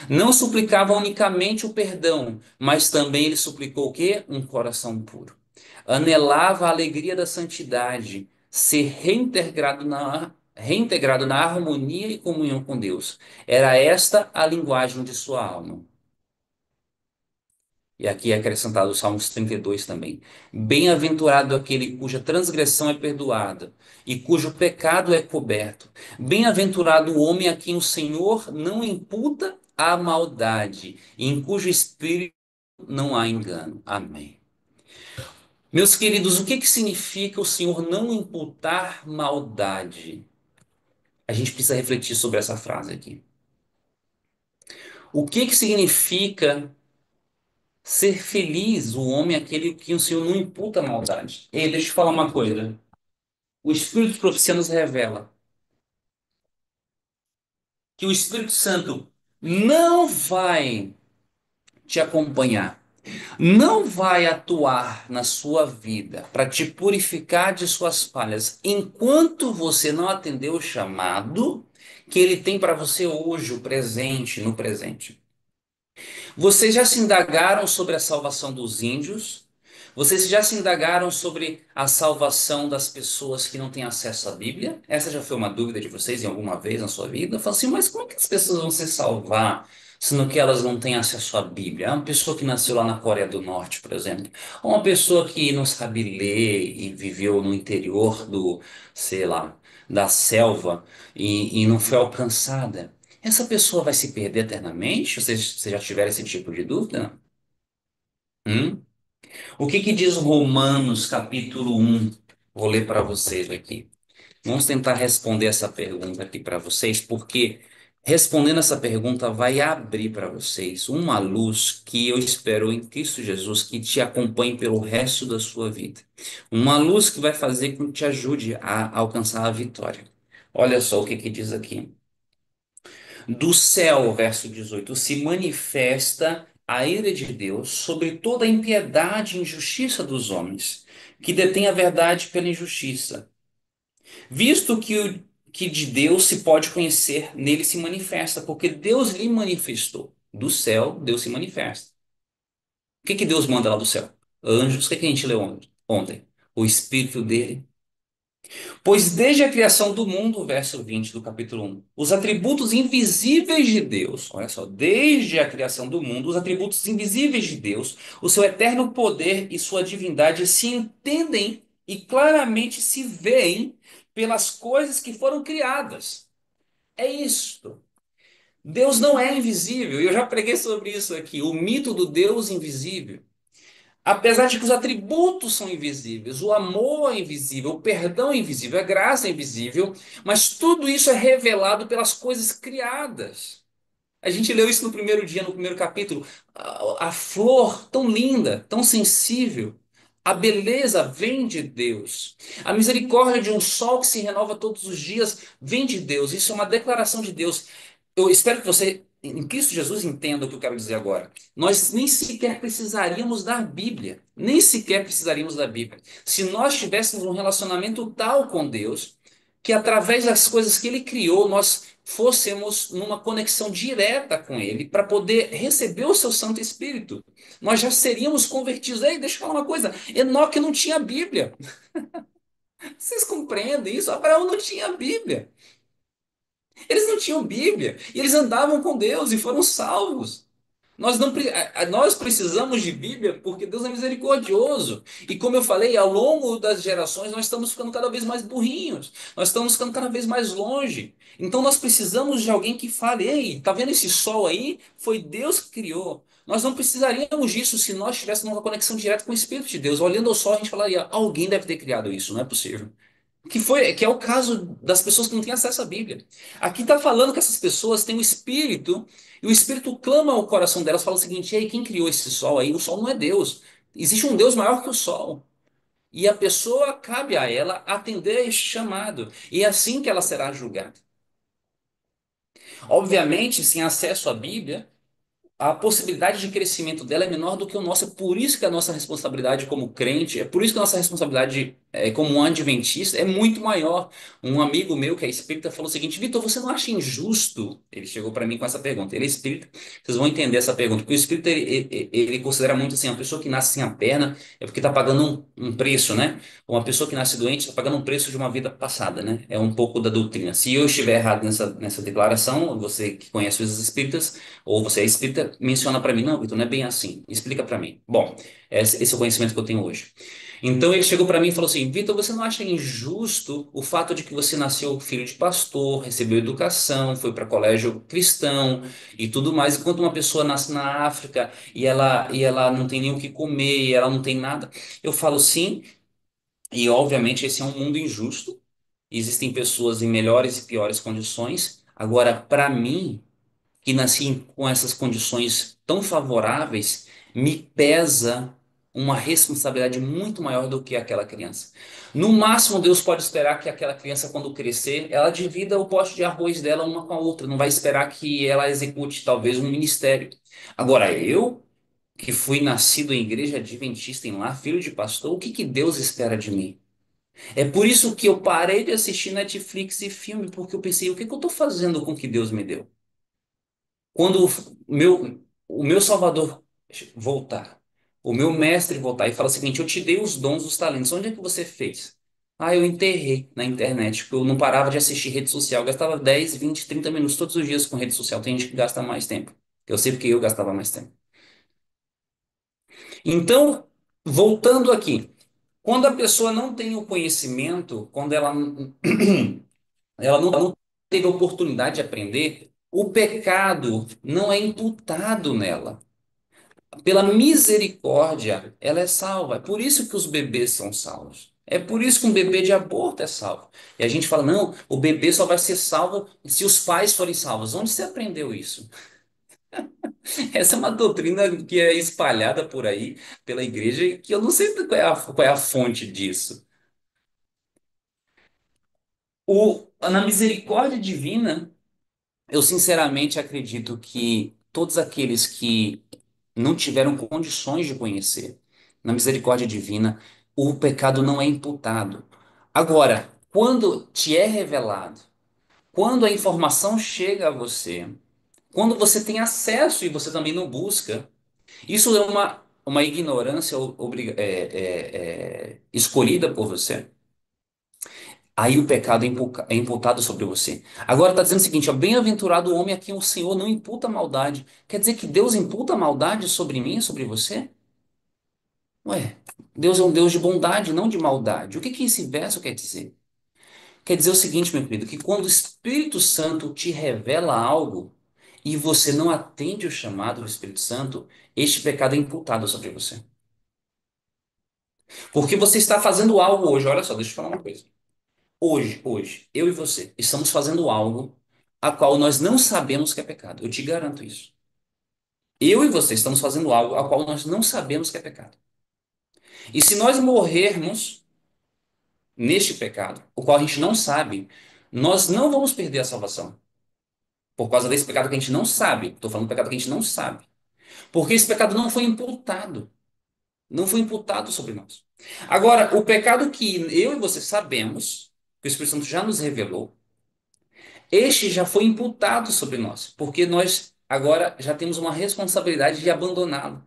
Não suplicava unicamente o perdão, mas também ele suplicou o quê? Um coração puro. Anelava a alegria da santidade, ser reintegrado na harmonia e comunhão com Deus. Era esta a linguagem de sua alma. E aqui é acrescentado o Salmos 32 também. Bem-aventurado aquele cuja transgressão é perdoada e cujo pecado é coberto. Bem-aventurado o homem a quem o Senhor não imputa a maldade e em cujo espírito não há engano. Amém. Meus queridos, o que que significa o Senhor não imputar maldade? A gente precisa refletir sobre essa frase aqui. O que que significa ser feliz o homem é aquele que o Senhor não imputa maldade? Ei, deixa eu te falar uma coisa. O Espírito de Profecia nos revela que o Espírito Santo não vai te acompanhar, não vai atuar na sua vida para te purificar de suas falhas, enquanto você não atender o chamado que ele tem para você hoje, o presente, no presente. Vocês já se indagaram sobre a salvação dos índios? Vocês já se indagaram sobre a salvação das pessoas que não têm acesso à Bíblia? Essa já foi uma dúvida de vocês em alguma vez na sua vida? Fala assim, mas como é que as pessoas vão se salvar, sendo que elas não têm acesso à Bíblia? Uma pessoa que nasceu lá na Coreia do Norte, por exemplo, ou uma pessoa que não sabe ler e viveu no interior do, sei lá, da selva e não foi alcançada. Essa pessoa vai se perder eternamente? Vocês já tiveram esse tipo de dúvida? Hum? O que que diz Romanos capítulo 1? Vou ler para vocês aqui. Vamos tentar responder essa pergunta aqui para vocês, porque respondendo essa pergunta vai abrir para vocês uma luz que eu espero em Cristo Jesus que te acompanhe pelo resto da sua vida. Uma luz que vai fazer com que te ajude a alcançar a vitória. Olha só o que que diz aqui. Do céu, verso 18, se manifesta a ira de Deus sobre toda a impiedade e injustiça dos homens, que detêm a verdade pela injustiça. Visto que o que de Deus se pode conhecer, nele se manifesta, porque Deus lhe manifestou. Do céu, Deus se manifesta. O que que Deus manda lá do céu? Anjos, o que que a gente leu ontem? O Espírito dele. Pois desde a criação do mundo, verso 20 do capítulo 1, os atributos invisíveis de Deus, olha só, desde a criação do mundo, os atributos invisíveis de Deus, o seu eterno poder e sua divindade se entendem e claramente se veem pelas coisas que foram criadas. É isto. Deus não é invisível, e eu já preguei sobre isso aqui, o mito do Deus invisível. Apesar de que os atributos são invisíveis, o amor é invisível, o perdão é invisível, a graça é invisível, mas tudo isso é revelado pelas coisas criadas. A gente leu isso no primeiro dia, no primeiro capítulo. A flor tão linda, tão sensível. A beleza vem de Deus. A misericórdia de um sol que se renova todos os dias vem de Deus. Isso é uma declaração de Deus. Eu espero que você, em Cristo Jesus, entenda o que eu quero dizer agora. Nós nem sequer precisaríamos da Bíblia. Nem sequer precisaríamos da Bíblia. Se nós tivéssemos um relacionamento tal com Deus, que através das coisas que Ele criou, nós fôssemos numa conexão direta com Ele para poder receber o seu Santo Espírito. Nós já seríamos convertidos. Ei, deixa eu falar uma coisa: Enoque não tinha Bíblia. Vocês compreendem isso? Abraão não tinha Bíblia. Eles não tinham Bíblia. E eles andavam com Deus e foram salvos. Nós precisamos de Bíblia porque Deus é misericordioso. E como eu falei, ao longo das gerações nós estamos ficando cada vez mais burrinhos. Nós estamos ficando cada vez mais longe. Então nós precisamos de alguém que fale: ei, tá vendo esse sol aí? Foi Deus que criou. Nós não precisaríamos disso se nós tivéssemos uma conexão direta com o Espírito de Deus. Olhando ao sol, a gente falaria: alguém deve ter criado isso, não é possível. Que é o caso das pessoas que não têm acesso à Bíblia. Aqui está falando que essas pessoas têm o Espírito, e o Espírito clama ao coração delas, fala o seguinte: ei, quem criou esse sol aí? O sol não é Deus. Existe um Deus maior que o sol. E a pessoa cabe a ela atender a este chamado. E é assim que ela será julgada. Obviamente, sem acesso à Bíblia, a possibilidade de crescimento dela é menor do que o nosso. É por isso que a nossa responsabilidade como crente, é por isso que a nossa responsabilidade como um adventista é muito maior. Um amigo meu que é espírita falou o seguinte: Vitor, você não acha injusto? Ele chegou para mim com essa pergunta. Ele é espírita, vocês vão entender essa pergunta. Porque o espírita ele considera muito assim: a pessoa que nasce sem a perna é porque está pagando um preço, né? Uma pessoa que nasce doente está pagando um preço de uma vida passada, né? É um pouco da doutrina. Se eu estiver errado nessa declaração, você que conhece os espíritas ou você é espírita, menciona para mim: não, Vitor, não é bem assim. Explica para mim. Bom, esse é o conhecimento que eu tenho hoje. Então ele chegou para mim e falou assim: Vitor, você não acha injusto o fato de que você nasceu filho de pastor, recebeu educação, foi para colégio cristão e tudo mais, enquanto uma pessoa nasce na África e ela não tem nem o que comer, e ela não tem nada? Eu falo sim, e obviamente esse é um mundo injusto. Existem pessoas em melhores e piores condições. Agora, para mim, que nasci com essas condições tão favoráveis, me pesa uma responsabilidade muito maior do que aquela criança. No máximo, Deus pode esperar que aquela criança, quando crescer, ela divida o pote de arroz dela uma com a outra. Não vai esperar que ela execute talvez um ministério. Agora, eu, que fui nascido em igreja adventista em lá, filho de pastor, o que que Deus espera de mim? É por isso que eu parei de assistir Netflix e filme, porque eu pensei: o que que eu estou fazendo com o que Deus me deu? Quando o meu Salvador voltar, o meu mestre voltar e falar o seguinte: eu te dei os dons, os talentos, onde é que você fez? Ah, eu enterrei na internet, porque eu não parava de assistir rede social. Eu gastava 10, 20, 30 minutos todos os dias com rede social. Tem gente que gasta mais tempo. Eu sei porque eu gastava mais tempo. Então, voltando aqui, quando a pessoa não tem o conhecimento, quando ela não teve a oportunidade de aprender, o pecado não é imputado nela. Pela misericórdia, ela é salva. É por isso que os bebês são salvos. É por isso que um bebê de aborto é salvo. E a gente fala: não, o bebê só vai ser salvo se os pais forem salvos. Onde você aprendeu isso? Essa é uma doutrina que é espalhada por aí pela igreja e que eu não sei qual é a fonte disso. Na misericórdia divina, eu sinceramente acredito que todos aqueles que não tiveram condições de conhecer, na misericórdia divina, o pecado não é imputado. Agora, quando te é revelado, quando a informação chega a você, quando você tem acesso e você também não busca, isso é uma ignorância escolhida por você. Aí o pecado é imputado sobre você. Agora está dizendo o seguinte: ó, bem-aventurado o homem a quem o Senhor não imputa maldade. Quer dizer que Deus imputa maldade sobre mim, sobre você? Ué, Deus é um Deus de bondade, não de maldade. O que que esse verso quer dizer? Quer dizer o seguinte, meu querido: que quando o Espírito Santo te revela algo e você não atende o chamado do Espírito Santo, este pecado é imputado sobre você. Porque você está fazendo algo hoje. Olha só, deixa eu falar uma coisa. Hoje, eu e você estamos fazendo algo a qual nós não sabemos que é pecado. Eu te garanto isso. Eu e você estamos fazendo algo a qual nós não sabemos que é pecado. E se nós morrermos neste pecado, o qual a gente não sabe, nós não vamos perder a salvação. Por causa desse pecado que a gente não sabe. Estou falando do pecado que a gente não sabe. Porque esse pecado não foi imputado. Não foi imputado sobre nós. Agora, o pecado que eu e você sabemos, que o Espírito Santo já nos revelou, este já foi imputado sobre nós. Porque nós agora já temos uma responsabilidade de abandoná-lo.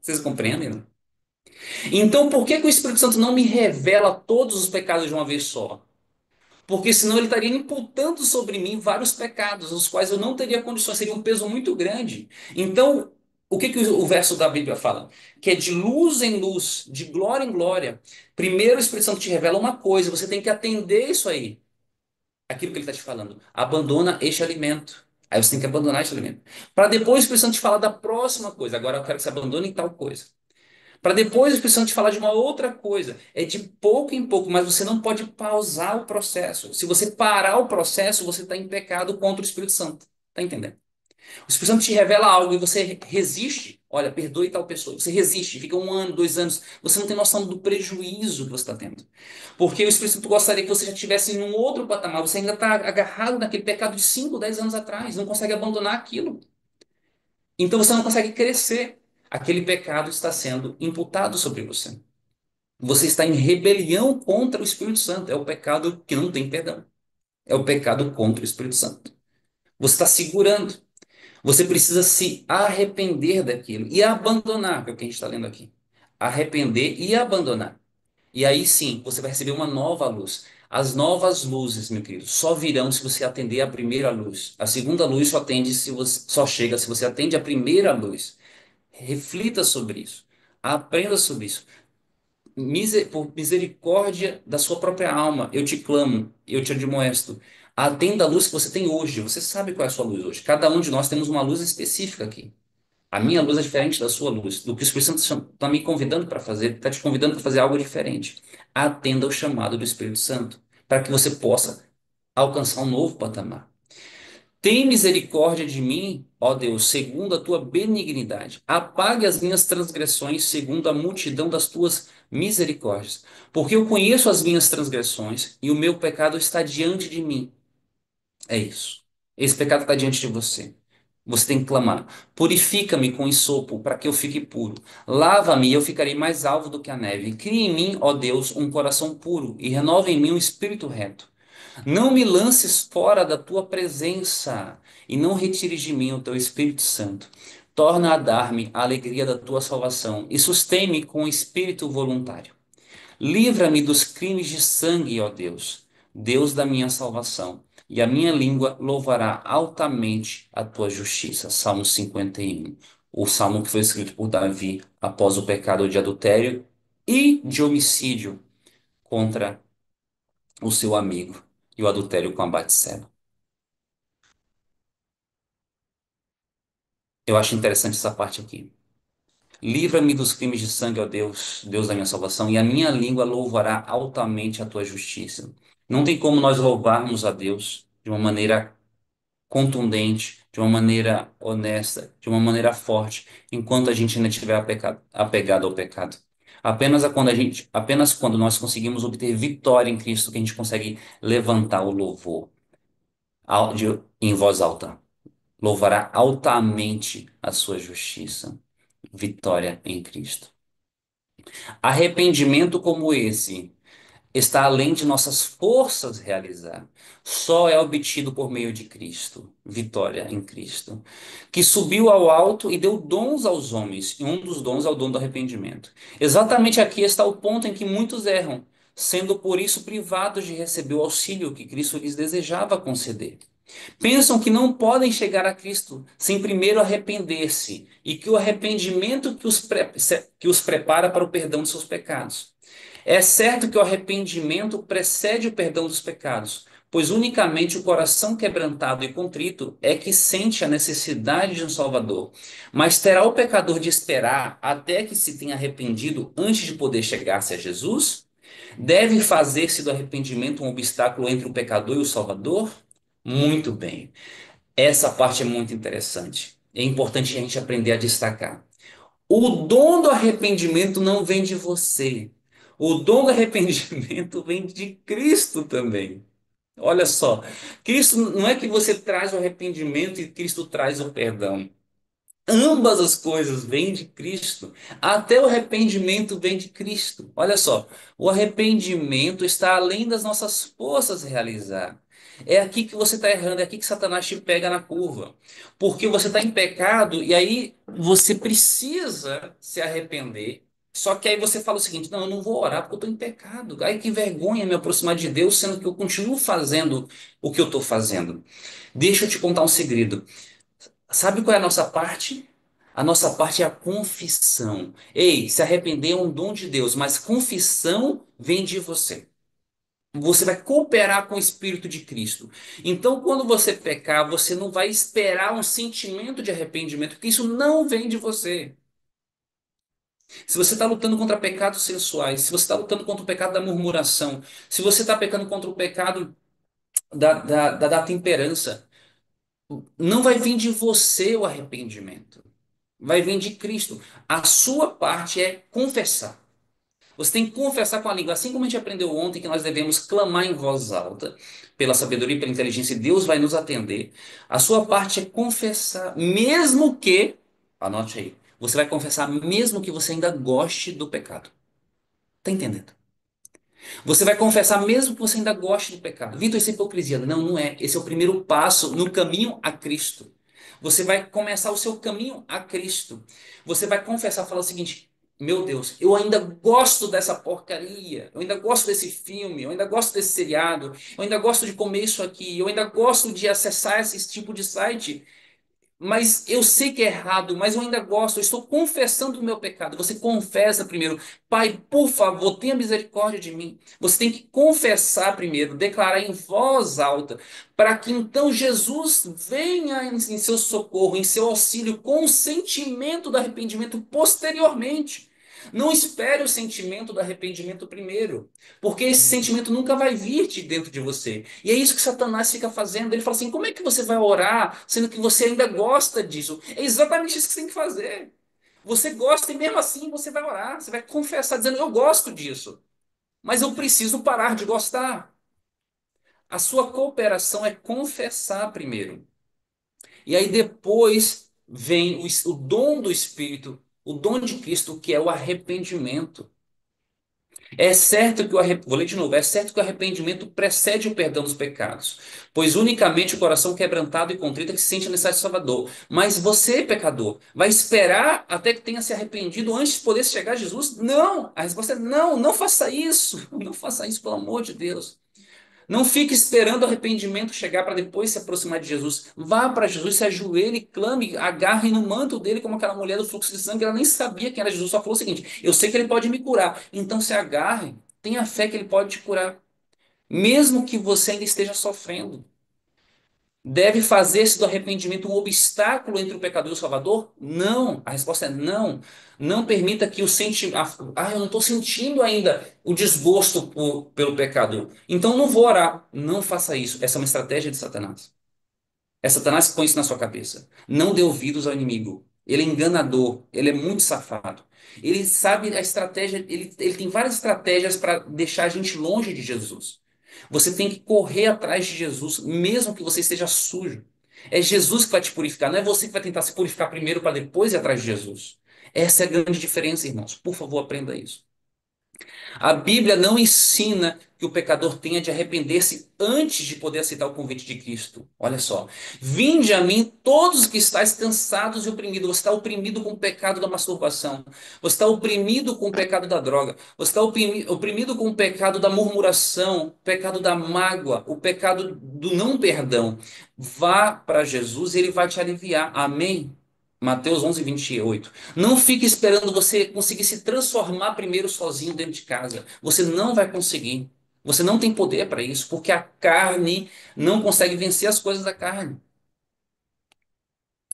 Vocês compreendem, não? Então, por que que o Espírito Santo não me revela todos os pecados de uma vez só? Porque senão ele estaria imputando sobre mim vários pecados, os quais eu não teria condições, seria um peso muito grande. Então, o que que o verso da Bíblia fala? Que é de luz em luz, de glória em glória. Primeiro o Espírito Santo te revela uma coisa, você tem que atender isso aí, aquilo que ele está te falando. Abandona este alimento. Aí você tem que abandonar este alimento. Para depois o Espírito Santo te falar da próxima coisa. Agora eu quero que você abandone tal coisa. Para depois o Espírito Santo te falar de uma outra coisa. É de pouco em pouco, mas você não pode pausar o processo. Se você parar o processo, você está em pecado contra o Espírito Santo. Está entendendo? O Espírito Santo te revela algo e você resiste. Olha, perdoe tal pessoa. Você resiste, fica um ano, 2 anos. Você não tem noção do prejuízo que você está tendo. Porque o Espírito Santo gostaria que você já estivesse em um outro patamar. Você ainda está agarrado naquele pecado de 5, 10 anos atrás. Não consegue abandonar aquilo. Então você não consegue crescer. Aquele pecado está sendo imputado sobre você. Você está em rebelião contra o Espírito Santo. É o pecado que não tem perdão. É o pecado contra o Espírito Santo. Você está segurando. Você precisa se arrepender daquilo e abandonar, que é o que a gente está lendo aqui. Arrepender e abandonar. E aí sim, você vai receber uma nova luz. As novas luzes, meu querido, só virão se você atender a primeira luz. A segunda luz só atende se você, só chega se você atende a primeira luz. Reflita sobre isso. Aprenda sobre isso. Por misericórdia da sua própria alma, eu te clamo, eu te admoesto. Atenda a luz que você tem hoje. Você sabe qual é a sua luz hoje. Cada um de nós temos uma luz específica aqui. A minha luz é diferente da sua luz, do que o Espírito Santo está me convidando para fazer, está te convidando para fazer algo diferente. Atenda ao chamado do Espírito Santo, para que você possa alcançar um novo patamar. Tem misericórdia de mim, ó Deus, segundo a tua benignidade. Apague as minhas transgressões, segundo a multidão das tuas misericórdias. Porque eu conheço as minhas transgressões e o meu pecado está diante de mim. É isso. Esse pecado está diante de você. Você tem que clamar: purifica-me com ensopo, para que eu fique puro. Lava-me e eu ficarei mais alvo do que a neve. Cria em mim, ó Deus, um coração puro e renova em mim um espírito reto. Não me lances fora da tua presença e não retires de mim o teu Espírito Santo. Torna a dar-me a alegria da tua salvação e sustém-me com espírito voluntário. Livra-me dos crimes de sangue, ó Deus, Deus da minha salvação, e a minha língua louvará altamente a tua justiça. Salmo 51. O salmo que foi escrito por Davi após o pecado de adultério e de homicídio contra o seu amigo e o adultério com a Batseba. Eu acho interessante essa parte aqui. Livra-me dos crimes de sangue, ó Deus, Deus da minha salvação, e a minha língua louvará altamente a tua justiça. Não tem como nós louvarmos a Deus de uma maneira contundente, de uma maneira honesta, de uma maneira forte, enquanto a gente ainda estiver apegado ao pecado. Apenas quando nós conseguimos obter vitória em Cristo, que a gente consegue levantar o louvor em voz alta. Louvará altamente a sua justiça. Vitória em Cristo. Arrependimento como esse está além de nossas forças realizar. Só é obtido por meio de Cristo. Vitória em Cristo. Que subiu ao alto e deu dons aos homens. E um dos dons é o dom do arrependimento. Exatamente aqui está o ponto em que muitos erram, sendo por isso privados de receber o auxílio que Cristo lhes desejava conceder. Pensam que não podem chegar a Cristo sem primeiro arrepender-se e que o arrependimento que os prepara para o perdão de seus pecados. É certo que o arrependimento precede o perdão dos pecados, pois unicamente o coração quebrantado e contrito é que sente a necessidade de um Salvador. Mas terá o pecador de esperar até que se tenha arrependido antes de poder chegar-se a Jesus? Deve fazer-se do arrependimento um obstáculo entre o pecador e o Salvador? Muito bem. Essa parte é muito interessante. É importante a gente aprender a destacar. O dom do arrependimento não vem de você. O dom do arrependimento vem de Cristo também. Olha só, Cristo não é que você traz o arrependimento e Cristo traz o perdão. Ambas as coisas vêm de Cristo. Até o arrependimento vem de Cristo. Olha só, o arrependimento está além das nossas forças realizar. É aqui que você está errando, é aqui que Satanás te pega na curva. Porque você está em pecado e aí você precisa se arrepender. Só que aí você fala o seguinte: não, eu não vou orar porque eu estou em pecado. Ai, que vergonha me aproximar de Deus, sendo que eu continuo fazendo o que eu estou fazendo. Deixa eu te contar um segredo. Sabe qual é a nossa parte? A nossa parte é a confissão. Ei, se arrepender é um dom de Deus, mas confissão vem de você. Você vai cooperar com o Espírito de Cristo. Então, quando você pecar, você não vai esperar um sentimento de arrependimento, porque isso não vem de você. Se você está lutando contra pecados sensuais, se você está lutando contra o pecado da murmuração, se você está pecando contra o pecado da temperança, não vai vir de você o arrependimento. Vai vir de Cristo. A sua parte é confessar. Você tem que confessar com a língua, assim como a gente aprendeu ontem que nós devemos clamar em voz alta, pela sabedoria e pela inteligência, e Deus vai nos atender. A sua parte é confessar, mesmo que, anote aí, você vai confessar mesmo que você ainda goste do pecado. Tá entendendo? Você vai confessar mesmo que você ainda goste do pecado. Vitor, isso é hipocrisia. Não, não é. Esse é o primeiro passo no caminho a Cristo. Você vai começar o seu caminho a Cristo. Você vai confessar, falar o seguinte: meu Deus, eu ainda gosto dessa porcaria. Eu ainda gosto desse filme. Eu ainda gosto desse seriado. Eu ainda gosto de comer isso aqui. Eu ainda gosto de acessar esse tipo de site. Mas eu sei que é errado, mas eu ainda gosto, eu estou confessando o meu pecado. Você confessa primeiro. Pai, por favor, tenha misericórdia de mim. Você tem que confessar primeiro, declarar em voz alta, para que então Jesus venha em seu socorro, em seu auxílio, com o sentimento do arrependimento posteriormente. Não espere o sentimento do arrependimento primeiro, porque esse sentimento nunca vai vir de dentro de você. E é isso que Satanás fica fazendo. Ele fala assim: como é que você vai orar sendo que você ainda gosta disso? É exatamente isso que você tem que fazer. Você gosta e mesmo assim você vai orar, você vai confessar dizendo: eu gosto disso, mas eu preciso parar de gostar. A sua cooperação é confessar primeiro. E aí depois vem o dom do Espírito, o dom de Cristo, que é o arrependimento. É certo que vou ler de novo, é certo que o arrependimento precede o perdão dos pecados, pois unicamente o coração quebrantado e contrito é que se sente a necessidade de Salvador. Mas você, pecador, vai esperar até que tenha se arrependido antes de poder chegar a Jesus? Não! A resposta é não, não faça isso. Não faça isso, pelo amor de Deus. Não fique esperando o arrependimento chegar para depois se aproximar de Jesus. Vá para Jesus, se ajoelhe, clame, agarre no manto dele como aquela mulher do fluxo de sangue. Ela nem sabia quem era Jesus, só falou o seguinte: eu sei que ele pode me curar. Então se agarre, tenha fé que ele pode te curar. Mesmo que você ainda esteja sofrendo. Deve fazer-se do arrependimento um obstáculo entre o pecador e o Salvador? Não. A resposta é não. Não permita que o sentimento. Ah, eu não estou sentindo ainda o desgosto pelo pecador. Então não vou orar. Não faça isso. Essa é uma estratégia de Satanás. É Satanás que põe isso na sua cabeça. Não dê ouvidos ao inimigo. Ele é enganador. Ele é muito safado. Ele sabe a estratégia. Ele tem várias estratégias para deixar a gente longe de Jesus. Você tem que correr atrás de Jesus, mesmo que você esteja sujo. É Jesus que vai te purificar, não é você que vai tentar se purificar primeiro para depois ir atrás de Jesus. Essa é a grande diferença, irmãos. Por favor, aprenda isso. A Bíblia não ensina que o pecador tenha de arrepender-se antes de poder aceitar o convite de Cristo. Olha só. Vinde a mim todos os que estáis cansados e oprimidos. Você está oprimido com o pecado da masturbação. Você está oprimido com o pecado da droga. Você está oprimido com o pecado da murmuração, o pecado da mágoa, o pecado do não perdão. Vá para Jesus e ele vai te aliviar. Amém? Mateus 11:28. Não fique esperando você conseguir se transformar primeiro sozinho dentro de casa. Você não vai conseguir. Você não tem poder para isso, porque a carne não consegue vencer as coisas da carne.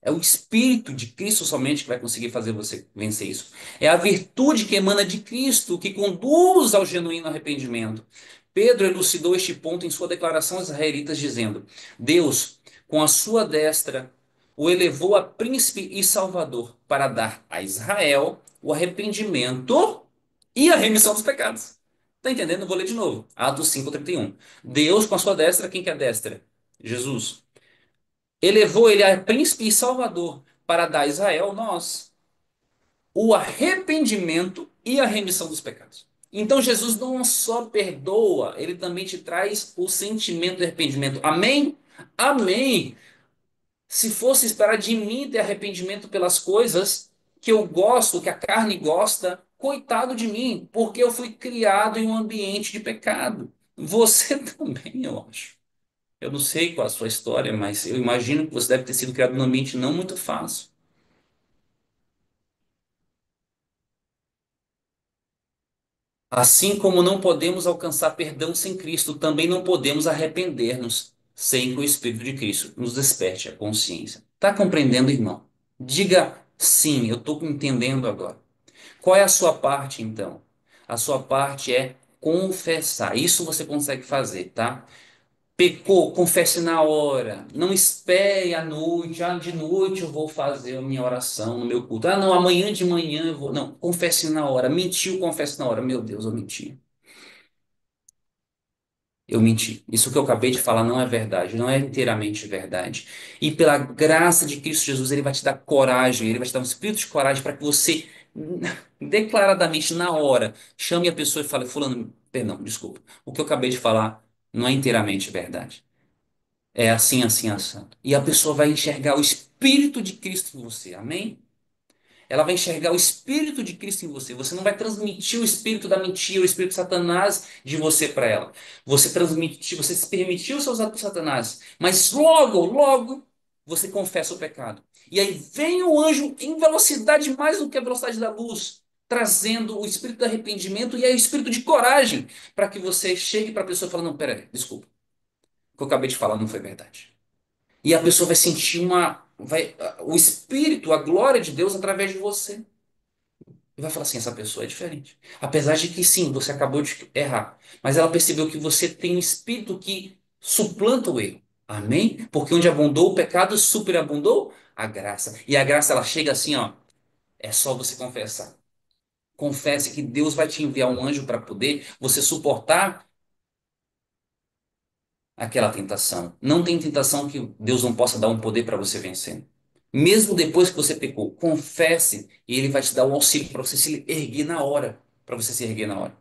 É o Espírito de Cristo somente que vai conseguir fazer você vencer isso. É a virtude que emana de Cristo que conduz ao genuíno arrependimento. Pedro elucidou este ponto em sua declaração aos israelitas, dizendo: Deus, com a sua destra, o elevou a príncipe e salvador para dar a Israel o arrependimento e a remissão dos pecados. Está entendendo? Eu vou ler de novo. Atos 5:31. Deus, com a sua destra, quem que é a destra? Jesus elevou ele a príncipe e salvador para dar a Israel, nós, o arrependimento e a remissão dos pecados. Então Jesus não só perdoa, ele também te traz o sentimento de arrependimento. Amém? Amém. Se fosse esperar de mim ter arrependimento pelas coisas que eu gosto, que a carne gosta, Coitado de mim, porque eu fui criado em um ambiente de pecado. Você também, eu acho. Eu não sei qual a sua história, mas eu imagino que você deve ter sido criado num ambiente não muito fácil. Assim como não podemos alcançar perdão sem Cristo, também não podemos arrepender-nos sem que o Espírito de Cristo nos desperte a consciência. Está compreendendo, irmão? Diga sim, eu estou entendendo agora. Qual é a sua parte, então? A sua parte é confessar. Isso você consegue fazer, tá? Pecou, confesse na hora. Não espere à noite. Ah, de noite eu vou fazer a minha oração no meu culto. Ah, não, amanhã de manhã eu vou. Não, confesse na hora. Mentiu, confesse na hora. Meu Deus, eu menti. Eu menti. Isso que eu acabei de falar não é verdade, não é inteiramente verdade. E pela graça de Cristo Jesus, Ele vai te dar coragem, Ele vai te dar um espírito de coragem para que você, declaradamente, na hora, chame a pessoa e fale: Fulano, perdão, desculpa. O que eu acabei de falar não é inteiramente verdade. É assim, assim, assim. E a pessoa vai enxergar o Espírito de Cristo em você. Amém? Ela vai enxergar o Espírito de Cristo em você. Você não vai transmitir o espírito da mentira, o espírito de Satanás de você para ela. Você transmitir, você se permitiu seus atos de Satanás, mas logo, logo você confessa o pecado. E aí vem o anjo em velocidade mais do que a velocidade da luz, trazendo o espírito do arrependimento e aí o espírito de coragem para que você chegue para a pessoa e fale: não, peraí, desculpa, o que eu acabei de falar não foi verdade. E a pessoa vai sentir o espírito, a glória de Deus através de você. E vai falar assim: essa pessoa é diferente. Apesar de que sim, você acabou de errar. Mas ela percebeu que você tem um espírito que suplanta o erro. Amém? Porque onde abundou o pecado, superabundou a graça. E a graça ela chega assim, ó. É só você confessar. Confesse que Deus vai te enviar um anjo para poder você suportar aquela tentação. Não tem tentação que Deus não possa dar um poder para você vencer. Mesmo depois que você pecou, confesse e Ele vai te dar o auxílio para você se erguer na hora. Para você se erguer na hora.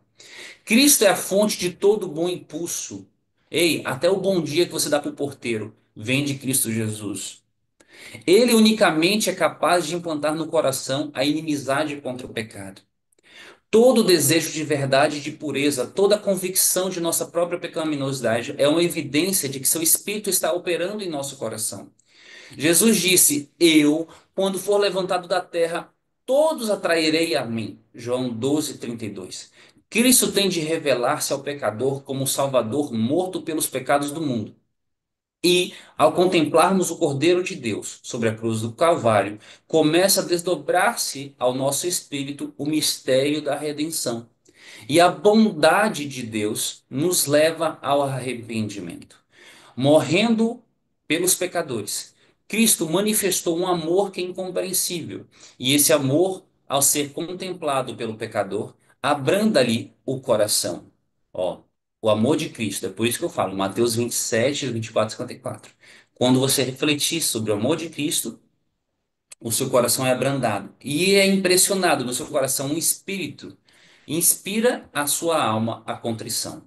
Cristo é a fonte de todo bom impulso. Ei, até o bom dia que você dá para o porteiro vem de Cristo Jesus. Ele unicamente é capaz de implantar no coração a inimizade contra o pecado. Todo desejo de verdade e de pureza, toda convicção de nossa própria pecaminosidade é uma evidência de que seu Espírito está operando em nosso coração. Jesus disse: Eu, quando for levantado da terra, todos atrairei a mim. João 12:32. Cristo tem de revelar-se ao pecador como o Salvador morto pelos pecados do mundo. E, ao contemplarmos o Cordeiro de Deus sobre a cruz do Calvário, começa a desdobrar-se ao nosso espírito o mistério da redenção. E a bondade de Deus nos leva ao arrependimento. Morrendo pelos pecadores, Cristo manifestou um amor que é incompreensível. E esse amor, ao ser contemplado pelo pecador, abranda-lhe o coração. Ó, o amor de Cristo, é por isso que eu falo, Mateus 27, 24 e 54. Quando você refletir sobre o amor de Cristo, o seu coração é abrandado. E é impressionado no seu coração um espírito. Inspira a sua alma a contrição.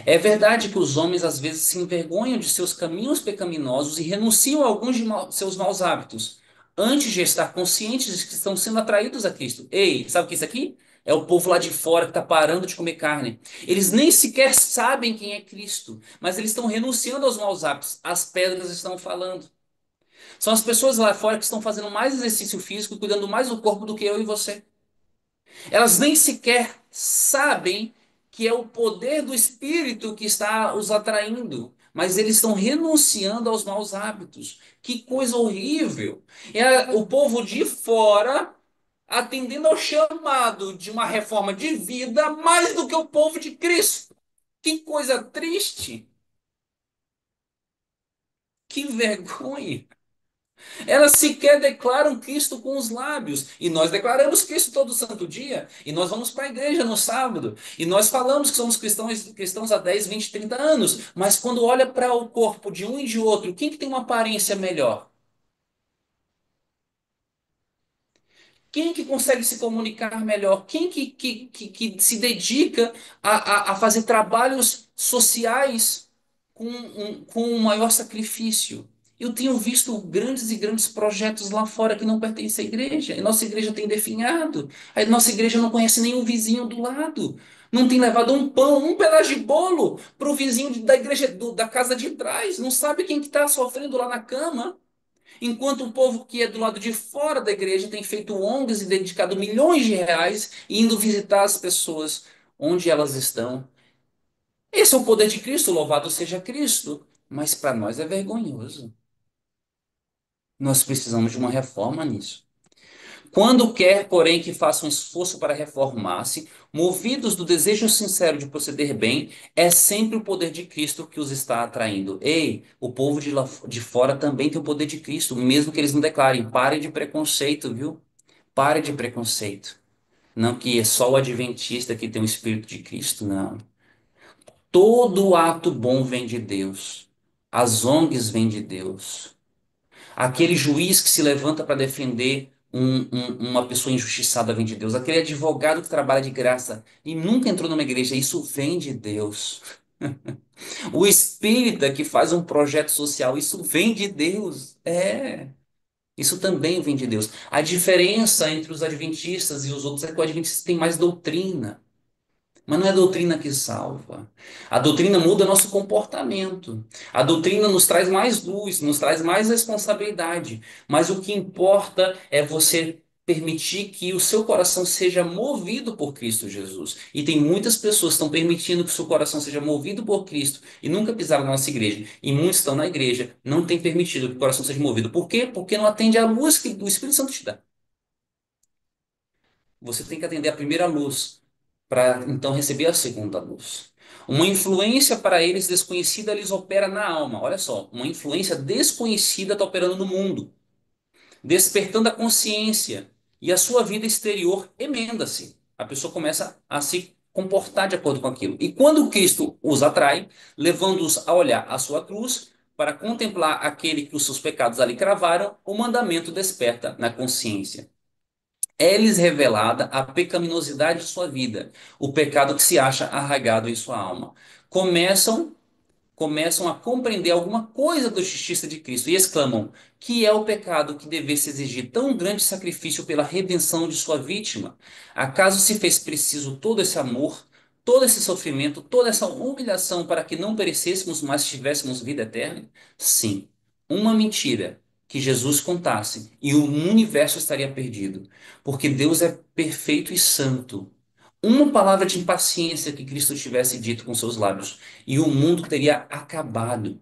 É verdade que os homens às vezes se envergonham de seus caminhos pecaminosos e renunciam a alguns de seus maus hábitos, antes de estar conscientes de que estão sendo atraídos a Cristo. Ei, sabe o que é isso aqui? É o povo lá de fora que está parando de comer carne. Eles nem sequer sabem quem é Cristo, mas eles estão renunciando aos maus hábitos. As pedras estão falando. São as pessoas lá fora que estão fazendo mais exercício físico, cuidando mais do corpo do que eu e você. Elas nem sequer sabem que é o poder do Espírito que está os atraindo, mas eles estão renunciando aos maus hábitos. Que coisa horrível! É o povo de fora atendendo ao chamado de uma reforma de vida mais do que o povo de Cristo. Que coisa triste! Que vergonha! Elas sequer declaram Cristo com os lábios. E nós declaramos Cristo todo santo dia. E nós vamos para a igreja no sábado. E nós falamos que somos cristãos há 10, 20, 30 anos. Mas quando olha para o corpo de um e de outro, quem que tem uma aparência melhor? Quem que consegue se comunicar melhor? Quem que se dedica a fazer trabalhos sociais com um maior sacrifício? Eu tenho visto grandes e grandes projetos lá fora que não pertencem à igreja. E nossa igreja tem definhado. A nossa igreja não conhece nenhum vizinho do lado. Não tem levado um pão, um pedaço de bolo para o vizinho da igreja, da casa de trás. Não sabe quem que está sofrendo lá na cama. Enquanto o povo que é do lado de fora da igreja tem feito ONGs e dedicado milhões de reais indo visitar as pessoas onde elas estão. Esse é o poder de Cristo, louvado seja Cristo. Mas para nós é vergonhoso. Nós precisamos de uma reforma nisso. Quando quer, porém, que faça um esforço para reformar-se, movidos do desejo sincero de proceder bem, é sempre o poder de Cristo que os está atraindo. Ei, o povo de lá de fora também tem o poder de Cristo, mesmo que eles não declarem. Pare de preconceito, viu? Pare de preconceito. Não que é só o adventista que tem o Espírito de Cristo, não. Todo ato bom vem de Deus. As ONGs vêm de Deus. Aquele juiz que se levanta para defender uma pessoa injustiçada vem de Deus. Aquele advogado que trabalha de graça e nunca entrou numa igreja, isso vem de Deus. O espírita que faz um projeto social, isso vem de Deus. É, isso também vem de Deus. A diferença entre os adventistas e os outros é que o adventista tem mais doutrina. Mas não é a doutrina que salva. A doutrina muda nosso comportamento. A doutrina nos traz mais luz, nos traz mais responsabilidade. Mas o que importa é você permitir que o seu coração seja movido por Cristo Jesus. E tem muitas pessoas que estão permitindo que o seu coração seja movido por Cristo e nunca pisaram na nossa igreja. E muitos estão na igreja, não têm permitido que o coração seja movido. Por quê? Porque não atende à luz que o Espírito Santo te dá. Você tem que atender a primeira luz para então receber a segunda luz. Uma influência para eles desconhecida lhes opera na alma. Olha só, uma influência desconhecida está operando no mundo, despertando a consciência e a sua vida exterior emenda-se. A pessoa começa a se comportar de acordo com aquilo. E quando Cristo os atrai, levando-os a olhar a sua cruz, para contemplar aquele que os seus pecados ali cravaram, o mandamento desperta na consciência. É-lhes revelada a pecaminosidade de sua vida, o pecado que se acha arraigado em sua alma. Começam começam a compreender alguma coisa da justiça de Cristo e exclamam: que é o pecado que devesse exigir tão grande sacrifício pela redenção de sua vítima? Acaso se fez preciso todo esse amor, todo esse sofrimento, toda essa humilhação para que não perecêssemos, mas tivéssemos vida eterna? Sim, uma mentira que Jesus contasse e o universo estaria perdido, porque Deus é perfeito e santo. Uma palavra de impaciência que Cristo tivesse dito com seus lábios e o mundo teria acabado.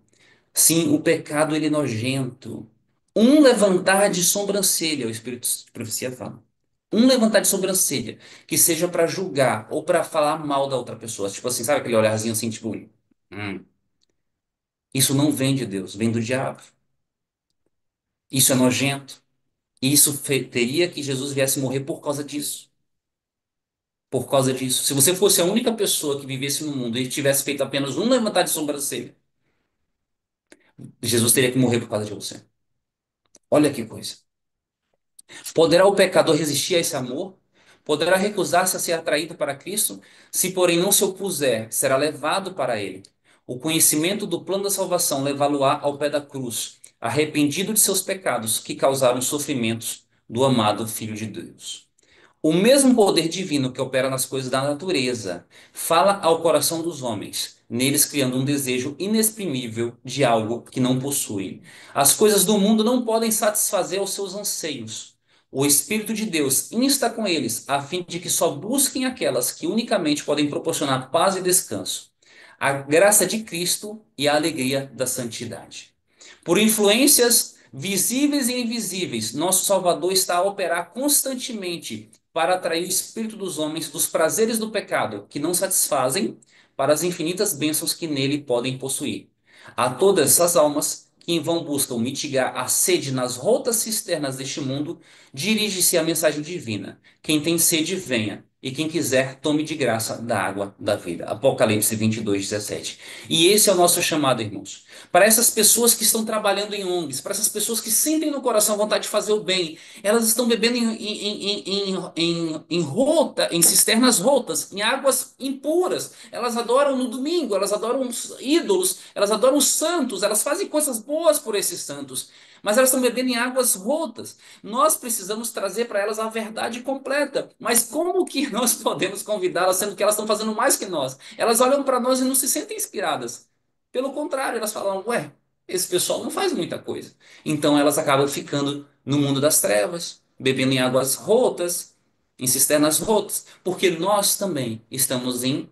Sim, o pecado ele é nojento. Um levantar de sobrancelha, o Espírito de Profecia fala. Um levantar de sobrancelha, que seja para julgar ou para falar mal da outra pessoa. Tipo assim, sabe aquele olharzinho assim, tipo, "Hum, isso não vem de Deus, vem do diabo. Isso é nojento. Isso teria que Jesus viesse morrer por causa disso. Por causa disso. Se você fosse a única pessoa que vivesse no mundo e tivesse feito apenas um levantar de sobrancelha, Jesus teria que morrer por causa de você. Olha que coisa. Poderá o pecador resistir a esse amor? Poderá recusar-se a ser atraído para Cristo? Se, porém, não se opuser, será levado para ele. O conhecimento do plano da salvação levá-lo-á ao pé da cruz, arrependido de seus pecados que causaram sofrimentos do amado Filho de Deus. O mesmo poder divino que opera nas coisas da natureza fala ao coração dos homens, neles criando um desejo inexprimível de algo que não possuem. As coisas do mundo não podem satisfazer aos seus anseios. O Espírito de Deus insta com eles, a fim de que só busquem aquelas que unicamente podem proporcionar paz e descanso, a graça de Cristo e a alegria da santidade. Por influências visíveis e invisíveis, nosso Salvador está a operar constantemente para atrair o espírito dos homens dos prazeres do pecado, que não satisfazem, para as infinitas bênçãos que nele podem possuir. A todas essas almas que em vão buscam mitigar a sede nas rotas cisternas deste mundo, dirige-se a mensagem divina. Quem tem sede, venha. e quem quiser, tome de graça da água da vida. Apocalipse 22:17. E esse é o nosso chamado, irmãos. Para essas pessoas que estão trabalhando em ONGs, para essas pessoas que sentem no coração vontade de fazer o bem, elas estão bebendo em rota, em cisternas rotas, em águas impuras. Elas adoram no domingo, elas adoram os ídolos, elas adoram os santos, elas fazem coisas boas por esses santos, mas elas estão bebendo em águas rotas. Nós precisamos trazer para elas a verdade completa. Mas como que nós podemos convidá-las, sendo que elas estão fazendo mais que nós? Elas olham para nós e não se sentem inspiradas. Pelo contrário, elas falam: ué, esse pessoal não faz muita coisa. Então elas acabam ficando no mundo das trevas, bebendo em águas rotas, em cisternas rotas, porque nós também estamos em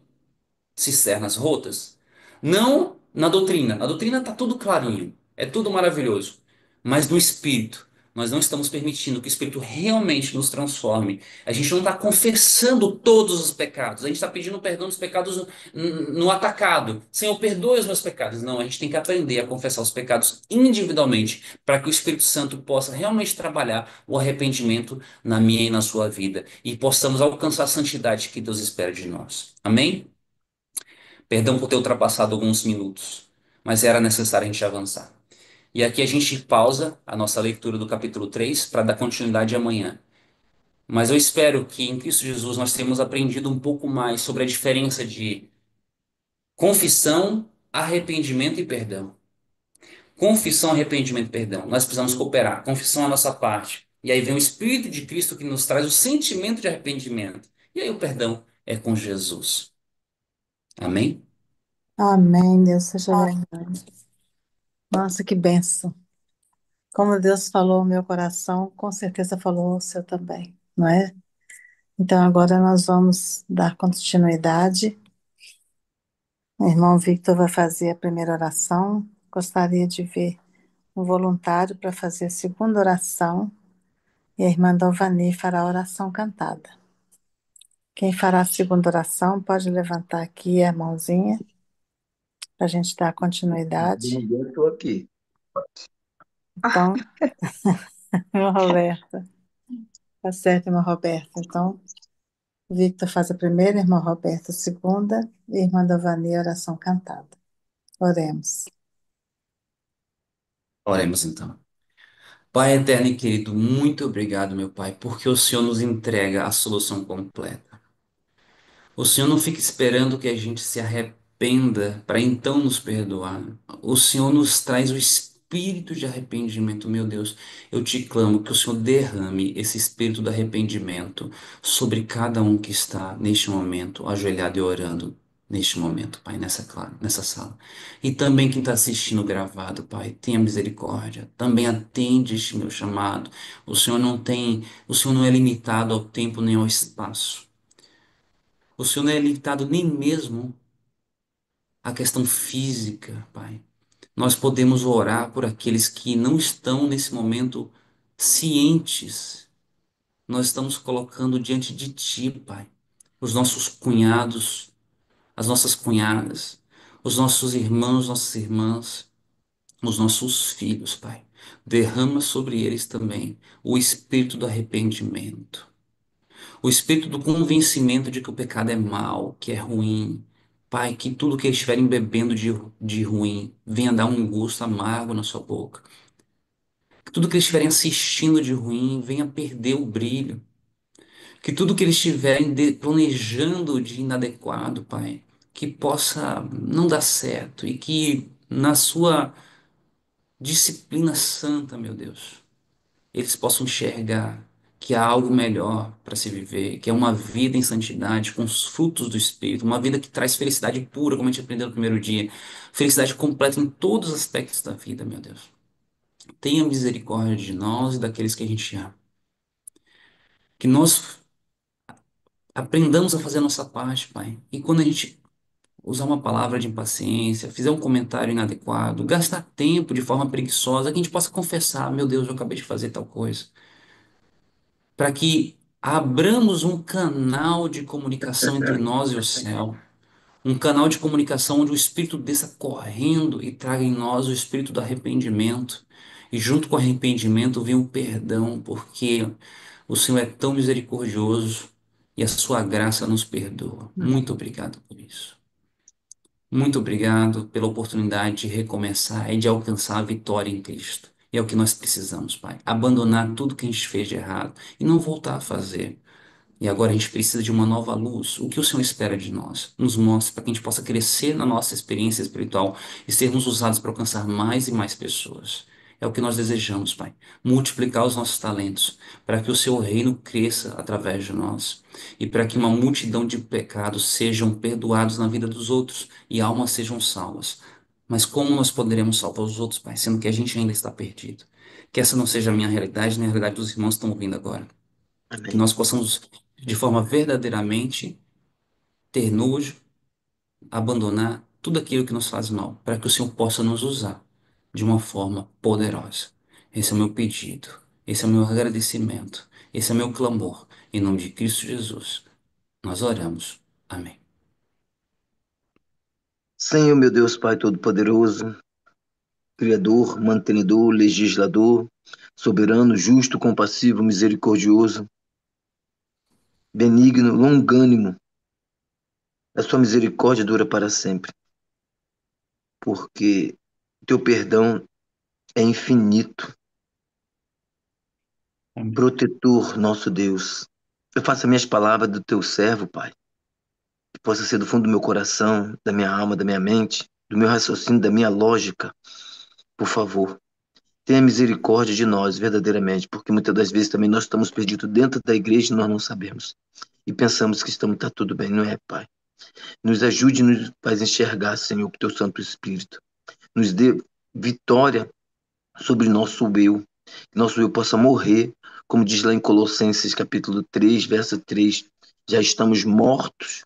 cisternas rotas. Não na doutrina. Na doutrina está tudo clarinho, é tudo maravilhoso. Mas no espírito, nós não estamos permitindo que o espírito realmente nos transforme. A gente não está confessando todos os pecados. A gente está pedindo perdão dos pecados no atacado. Senhor, perdoe os meus pecados. Não, a gente tem que aprender a confessar os pecados individualmente, para que o Espírito Santo possa realmente trabalhar o arrependimento na minha e na sua vida e possamos alcançar a santidade que Deus espera de nós. Amém? Perdão por ter ultrapassado alguns minutos, mas era necessário a gente avançar. E aqui a gente pausa a nossa leitura do capítulo 3 para dar continuidade amanhã. Mas eu espero que em Cristo Jesus nós tenhamos aprendido um pouco mais sobre a diferença de confissão, arrependimento e perdão. Confissão, arrependimento e perdão. Nós precisamos cooperar. Confissão é a nossa parte. E aí vem o Espírito de Cristo que nos traz o sentimento de arrependimento. E aí o perdão é com Jesus. Amém? Amém, Deus seja louvado. Nossa, que benção. Como Deus falou ao meu coração, com certeza falou ao seu também, não é? Então agora nós vamos dar continuidade. O irmão Victor vai fazer a primeira oração. Gostaria de ver um voluntário para fazer a segunda oração. E a irmã Dovani fará a oração cantada. Quem fará a segunda oração pode levantar aqui a mãozinha para a gente dar continuidade. Eu estou aqui. Então, irmã Roberta, tá certo, irmã Roberta. Então, Victor faz a primeira, irmã Roberta a segunda e irmã Dovani a oração cantada. Oremos. Oremos então. Pai eterno e querido, muito obrigado, meu Pai, porque o Senhor nos entrega a solução completa. O Senhor não fica esperando que a gente se arrependa para então nos perdoar. O Senhor nos traz o espírito de arrependimento, meu Deus. Eu te clamo que o Senhor derrame esse espírito de arrependimento sobre cada um que está neste momento, ajoelhado e orando. Neste momento, Pai, nessa sala. E também quem está assistindo gravado, Pai, tenha misericórdia. Também atende este meu chamado. O Senhor não é limitado ao tempo nem ao espaço. O Senhor não é limitado nem mesmo à questão física, Pai. Nós podemos orar por aqueles que não estão nesse momento cientes. Nós estamos colocando diante de Ti, Pai, os nossos cunhados, as nossas cunhadas, os nossos irmãos, nossas irmãs, os nossos filhos, Pai. Derrama sobre eles também o espírito do arrependimento. O espírito do convencimento de que o pecado é mal, que é ruim. Pai, que tudo que eles estiverem bebendo de ruim venha dar um gosto amargo na sua boca. Que tudo que eles estiverem assistindo de ruim venha perder o brilho. Que tudo que eles estiverem planejando de inadequado, Pai, que possa não dar certo e que na sua disciplina santa, meu Deus, eles possam enxergar que há algo melhor para se viver, que é uma vida em santidade, com os frutos do Espírito, uma vida que traz felicidade pura, como a gente aprendeu no primeiro dia, felicidade completa em todos os aspectos da vida, meu Deus. Tenha misericórdia de nós e daqueles que a gente ama. Que nós aprendamos a fazer a nossa parte, Pai. E quando a gente usar uma palavra de impaciência, fizer um comentário inadequado, gastar tempo de forma preguiçosa, que a gente possa confessar, meu Deus, eu acabei de fazer tal coisa. Para que abramos um canal de comunicação entre nós e o céu, um canal de comunicação onde o Espírito desça correndo e traga em nós o espírito do arrependimento. E junto com o arrependimento vem o perdão, porque o Senhor é tão misericordioso e a sua graça nos perdoa. Muito obrigado por isso. Muito obrigado pela oportunidade de recomeçar e de alcançar a vitória em Cristo. E é o que nós precisamos, Pai. Abandonar tudo que a gente fez de errado e não voltar a fazer. E agora a gente precisa de uma nova luz. O que o Senhor espera de nós? Nos mostre para que a gente possa crescer na nossa experiência espiritual e sermos usados para alcançar mais e mais pessoas. É o que nós desejamos, Pai. Multiplicar os nossos talentos para que o Seu reino cresça através de nós e para que uma multidão de pecados sejam perdoados na vida dos outros e almas sejam salvas. Mas como nós poderemos salvar os outros, Pai, sendo que a gente ainda está perdido? Que essa não seja a minha realidade, nem a realidade dos irmãos que estão ouvindo agora. Que Amém. nós possamos, de forma verdadeiramente, ter nojo, abandonar tudo aquilo que nos faz mal, para que o Senhor possa nos usar de uma forma poderosa. Esse é o meu pedido, esse é o meu agradecimento, esse é o meu clamor. Em nome de Cristo Jesus, nós oramos. Amém. Senhor, meu Deus, Pai Todo-Poderoso, Criador, mantenedor, legislador, soberano, justo, compassivo, misericordioso, benigno, longânimo, a sua misericórdia dura para sempre, porque teu perdão é infinito, Amém. protetor, nosso Deus. Eu faço as minhas palavras do teu servo, Pai, que possa ser do fundo do meu coração, da minha alma, da minha mente, do meu raciocínio, da minha lógica, por favor. Tenha misericórdia de nós, verdadeiramente, porque muitas das vezes também nós estamos perdidos dentro da igreja e nós não sabemos. E pensamos que estamos, tá tudo bem, não é, Pai? Nos ajude e nos faz enxergar, Senhor, com teu Santo Espírito. Nos dê vitória sobre nosso eu. Que nosso eu possa morrer, como diz lá em Colossenses capítulo 3, verso 3. Já estamos mortos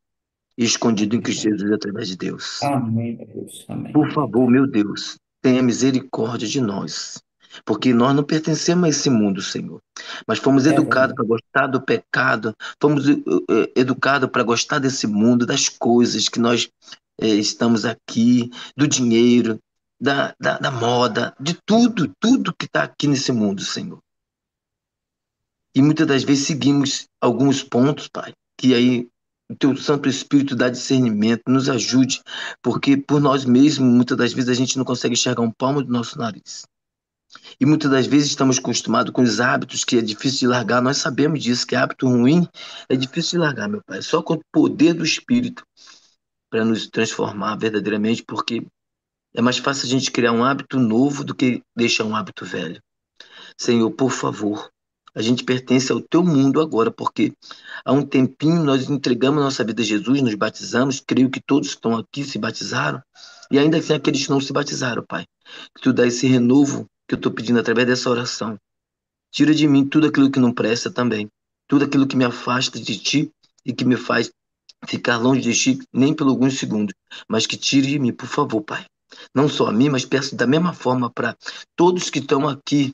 e escondidos em Cristo Jesus através de Deus. Amém, meu Deus. Amém, Por amém, favor, Pai. meu Deus, tenha misericórdia de nós, porque nós não pertencemos a esse mundo, Senhor, mas fomos É educados verdade. para gostar do pecado, fomos educados para gostar desse mundo, das coisas que nós estamos aqui, do dinheiro, da moda, de tudo, tudo que está aqui nesse mundo, Senhor. E muitas das vezes seguimos alguns pontos, Pai, que aí o Teu Santo Espírito dá discernimento, nos ajude, porque por nós mesmos, muitas das vezes a gente não consegue enxergar um palmo do nosso nariz. E muitas das vezes estamos acostumados com os hábitos que é difícil de largar. Nós sabemos disso, que hábito ruim é difícil de largar, meu Pai. Só com o poder do Espírito para nos transformar verdadeiramente, porque é mais fácil a gente criar um hábito novo do que deixar um hábito velho. Senhor, por favor, a gente pertence ao teu mundo agora, porque há um tempinho nós entregamos nossa vida a Jesus, nos batizamos, creio que todos que estão aqui se batizaram, e ainda assim aqueles que não se batizaram, Pai. Que tu dá esse renovo que eu estou pedindo através dessa oração. Tira de mim tudo aquilo que não presta também, tudo aquilo que me afasta de ti e que me faz ficar longe de ti, nem por alguns segundos, mas que tire de mim, por favor, Pai. Não só a mim, mas peço da mesma forma para todos que estão aqui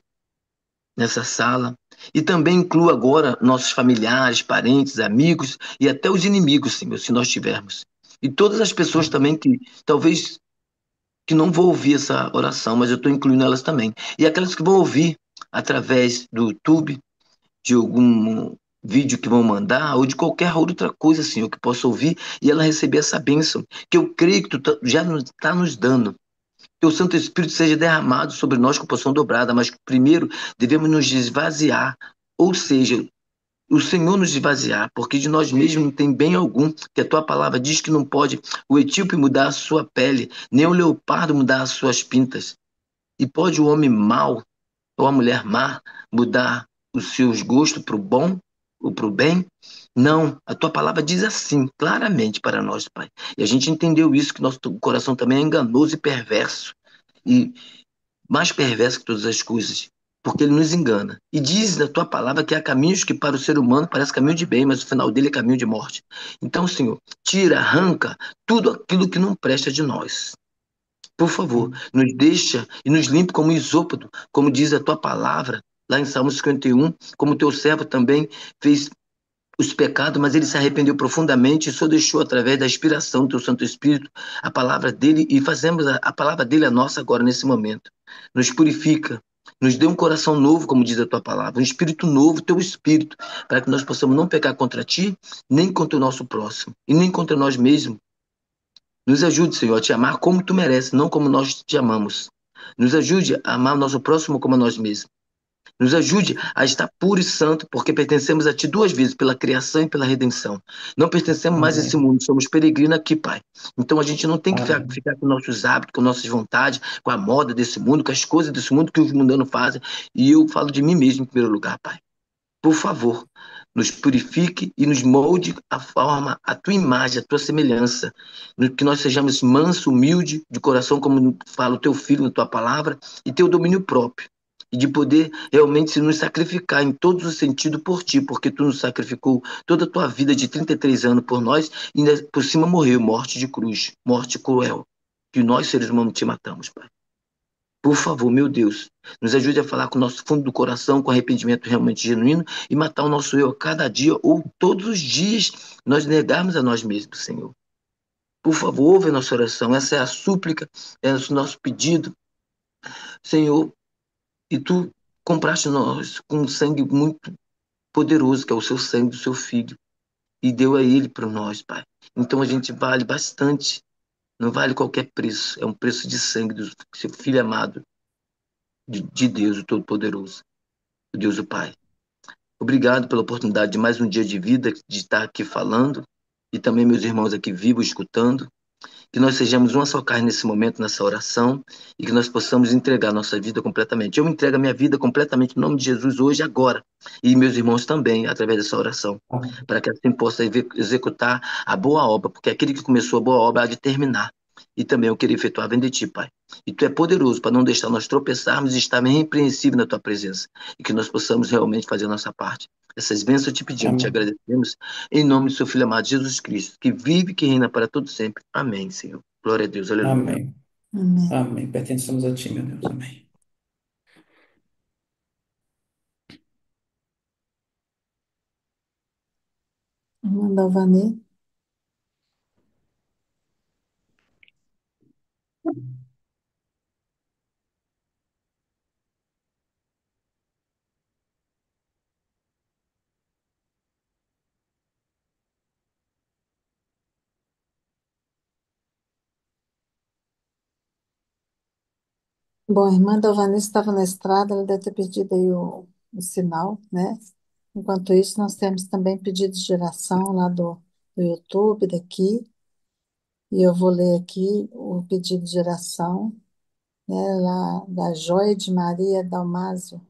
nessa sala. E também incluo agora nossos familiares, parentes, amigos e até os inimigos, Senhor, se nós tivermos. E todas as pessoas também que talvez que não vão ouvir essa oração, mas eu estou incluindo elas também. E aquelas que vão ouvir através do YouTube, de algum vídeo que vão mandar, ou de qualquer outra coisa, Senhor, que possa ouvir e ela receber essa bênção, que eu creio que tu já está nos dando. Que o Santo Espírito seja derramado sobre nós com porção dobrada, mas primeiro devemos nos esvaziar, ou seja, o Senhor nos esvaziar, porque de nós mesmos não tem bem algum, que a tua palavra diz que não pode o etíope mudar a sua pele, nem o leopardo mudar as suas pintas. E pode o homem mau ou a mulher má mudar os seus gostos para o bom ou para o bem? Não, a tua palavra diz assim, claramente para nós, Pai. E a gente entendeu isso, que nosso coração também é enganoso e perverso. E mais perverso que todas as coisas, porque ele nos engana. E diz na tua palavra que há caminhos que para o ser humano parece caminho de bem, mas o final dele é caminho de morte. Então, Senhor, tira, arranca tudo aquilo que não presta de nós. Por favor, nos deixa e nos limpe como isópodo, como diz a tua palavra, lá em Salmo 51, como teu servo também fez os pecados, mas ele se arrependeu profundamente e só deixou através da inspiração do teu Santo Espírito a palavra dele e fazemos a palavra dele a nossa agora nesse momento. Nos purifica Nos dê um coração novo, como diz a tua palavra, um espírito novo, teu espírito, para que nós possamos não pecar contra ti, nem contra o nosso próximo, e nem contra nós mesmos. Nos ajude, Senhor, a te amar como tu mereces, não como nós te amamos. Nos ajude a amar o nosso próximo como a nós mesmos. Nos ajude a estar puro e santo, porque pertencemos a Ti duas vezes, pela criação e pela redenção. Não pertencemos mais a esse Amém. mundo, somos peregrinos aqui, Pai. Então a gente não tem que Amém. ficar com nossos hábitos, com nossas vontades, com a moda desse mundo, com as coisas desse mundo que os mundanos fazem. E eu falo de mim mesmo em primeiro lugar, Pai. Por favor, nos purifique e nos molde a forma, a tua imagem, a tua semelhança, que nós sejamos manso, humilde, de coração, como fala o teu filho na tua palavra, e ter o domínio próprio, e de poder realmente se nos sacrificar em todos os sentidos por ti, porque tu nos sacrificou toda a tua vida de 33 anos por nós, e ainda por cima morreu, morte de cruz, morte cruel, que nós seres humanos te matamos, Pai. Por favor, meu Deus, nos ajude a falar com o nosso fundo do coração, com arrependimento realmente genuíno e matar o nosso eu a cada dia ou todos os dias nós negarmos a nós mesmos, Senhor. Por favor, ouve a nossa oração. Essa é a súplica, é o nosso pedido, Senhor. E tu compraste nós com um sangue muito poderoso, que é o seu sangue do seu filho, e deu a ele para nós, Pai. Então a gente vale bastante, não vale qualquer preço, é um preço de sangue do seu filho amado, de Deus, o Todo-Poderoso, o Deus o Pai. Obrigado pela oportunidade de mais um dia de vida, de estar aqui falando, e também meus irmãos aqui vivos escutando. Que nós sejamos uma só carne nesse momento, nessa oração, e que nós possamos entregar nossa vida completamente. Eu me entrego a minha vida completamente em nome de Jesus hoje, agora, e meus irmãos também, através dessa oração, para que assim possa executar a boa obra, porque aquele que começou a boa obra há de terminar. E também eu queria efetuar vem de ti, Pai. E tu é poderoso para não deixar nós tropeçarmos e estar irrepreensível na tua presença. E que nós possamos realmente fazer a nossa parte. Essas bênçãos te pedimos, te Amém. agradecemos, em nome do seu Filho amado Jesus Cristo, que vive e que reina para todo sempre. Amém, Senhor. Glória a Deus, aleluia. Amém. Amém. Amém. Pertencemos a Ti, meu Deus. Amém. Irmã Dalvanê. Bom, a irmã Dalvanê estava na estrada, ela deve ter perdido aí o sinal, né? Enquanto isso, nós temos também pedidos de oração lá do YouTube, daqui, e eu vou ler aqui o pedido de oração, né, lá da Joia de Maria Dalmásio.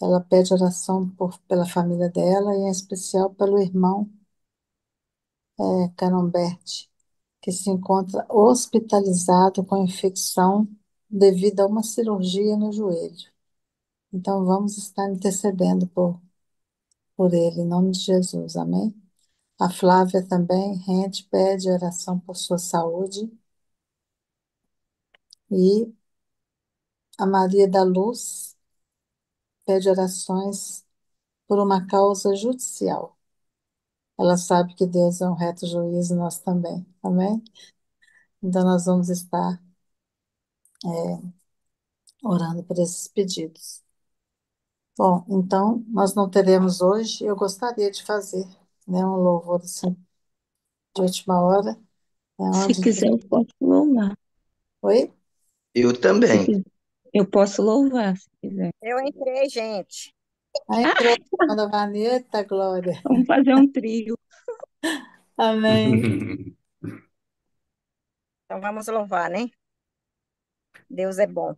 Ela pede oração pela família dela e, em especial, pelo irmão Canomberte, que se encontra hospitalizado com infecção devido a uma cirurgia no joelho. Então, vamos estar intercedendo por ele, em nome de Jesus, amém? A Flávia também, rende, pede oração por sua saúde. E a Maria da Luz pede orações por uma causa judicial. Ela sabe que Deus é um reto juiz e nós também, amém? Então, nós vamos estar orando por esses pedidos. Bom, então, nós não teremos hoje, eu gostaria de fazer, né, um louvor assim, de última hora, né, Se onde... quiser, eu posso louvar. Oi? Eu Se também. quiser, eu posso louvar, se quiser. Eu entrei, gente. Ah, entrou a Ana Vaneta, Glória. Vamos fazer um trio. Amém. Então vamos louvar, né? Deus é bom.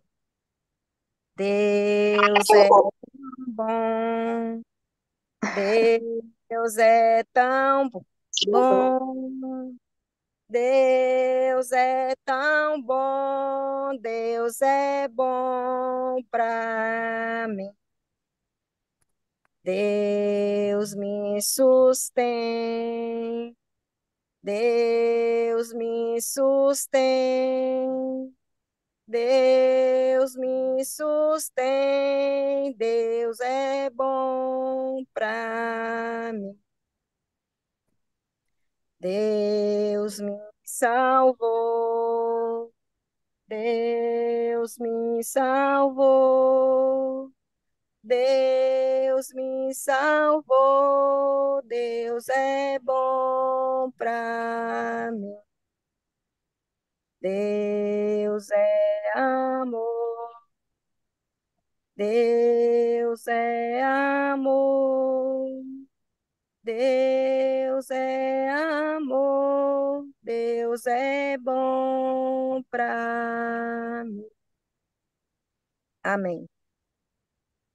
Deus é bom. Deus é tão bom. Deus é tão bom. Deus é bom para mim. Deus me sustém. Deus me sustém. Deus me sustém, Deus é bom para mim. Deus me salvou, Deus me salvou. Deus me salvou. Deus é bom pra mim. Deus é amor. Deus é amor. Deus é amor. Deus é bom pra mim. Amém.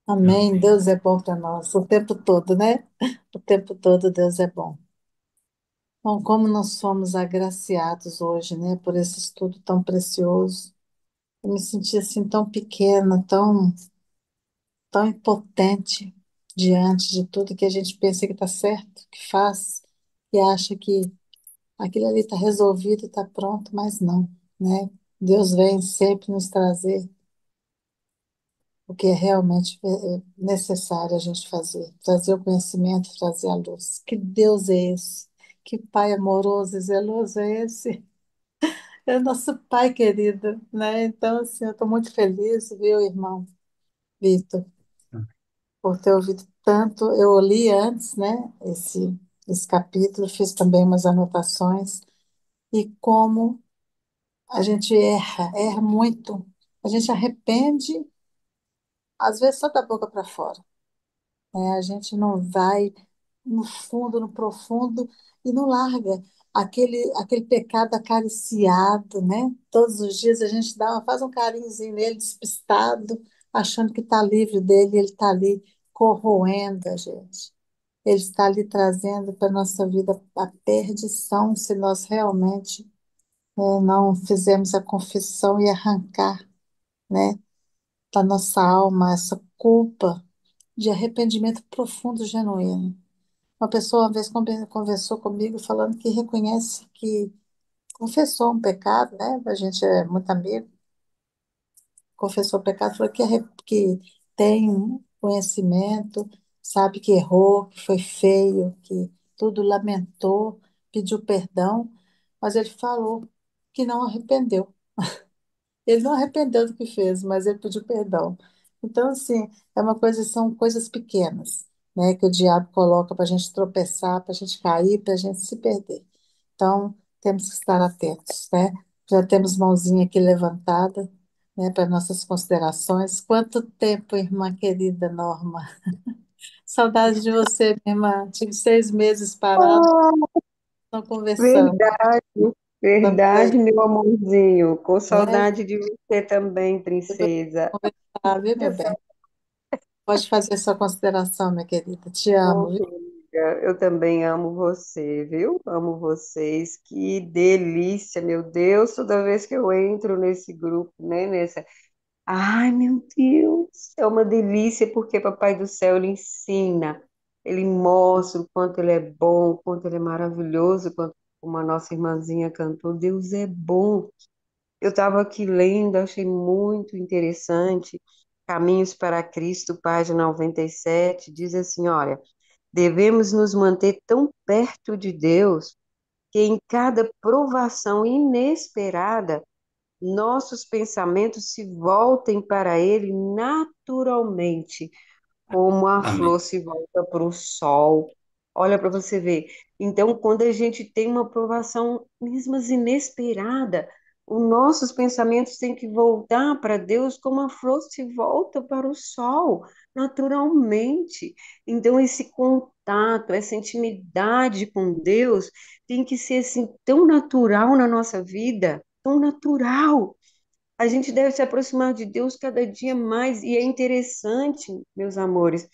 Amém. Deus é bom para nós o tempo todo, né? O tempo todo Deus é bom. Bom, como nós somos agraciados hoje, né, por esse estudo tão precioso. Eu me senti assim tão pequena, tão impotente diante de tudo que a gente pensa que está certo, que faz, e acha que aquilo ali está resolvido, está pronto, mas não, né? Deus vem sempre nos trazer o que é realmente necessário a gente fazer, trazer o conhecimento, trazer a luz. Que Deus é esse? Que Pai amoroso e zeloso é esse? É o nosso Pai querido, né? Então, assim, eu estou muito feliz, viu, irmão Vitor, por ter ouvido tanto. Eu li antes, né, esse capítulo, fiz também umas anotações, e como a gente erra muito. A gente arrepende, às vezes só da boca para fora, né? A gente não vai no fundo, no profundo, e não larga aquele pecado acariciado, né? Todos os dias a gente faz um carinhozinho nele, despistado, achando que está livre dele, e ele está ali corroendo a gente. Ele está ali trazendo para a nossa vida a perdição se nós realmente não fizermos a confissão e arrancar, né, da nossa alma essa culpa de arrependimento profundo, genuíno. Uma pessoa uma vez conversou comigo falando que reconhece que confessou um pecado, né? A gente é muito amigo, confessou o pecado, falou que tem um conhecimento, sabe que errou, que foi feio, que tudo lamentou, pediu perdão, mas ele falou que não arrependeu. Ele não arrependeu do que fez, mas ele pediu perdão. Então, assim, são coisas pequenas, né, que o diabo coloca para a gente tropeçar, para a gente cair, para a gente se perder. Então, temos que estar atentos, né? Já temos mãozinha aqui levantada, né, para nossas considerações. Quanto tempo, irmã querida Norma? Saudade de você, minha irmã. Tive 6 meses parado, não conversando Verdade, também. verdade, meu amorzinho. Com Né? saudade de você também, princesa. Conversar, viu, meu bem? Pode fazer sua consideração, minha querida. Te amo, Ô, viu? querida, eu também amo você, viu? Amo vocês. Que delícia, meu Deus, toda vez que eu entro nesse grupo, né, nessa. Ai, meu Deus, é uma delícia porque Papai do Céu ele ensina, ele mostra o quanto ele é bom, o quanto ele é maravilhoso, quanto como a nossa irmãzinha cantou, Deus é bom. Eu estava aqui lendo, achei muito interessante. Caminhos para Cristo, página 97, diz assim: olha, devemos nos manter tão perto de Deus que em cada provação inesperada, nossos pensamentos se voltem para Ele naturalmente, como a Amém. flor se volta para o sol. Olha para você ver. Então, quando a gente tem uma provação, mesmo as inesperada, os nossos pensamentos têm que voltar para Deus como a flor se volta para o sol, naturalmente. Então, esse contato, essa intimidade com Deus tem que ser assim tão natural na nossa vida, tão natural. A gente deve se aproximar de Deus cada dia mais, e é interessante, meus amores,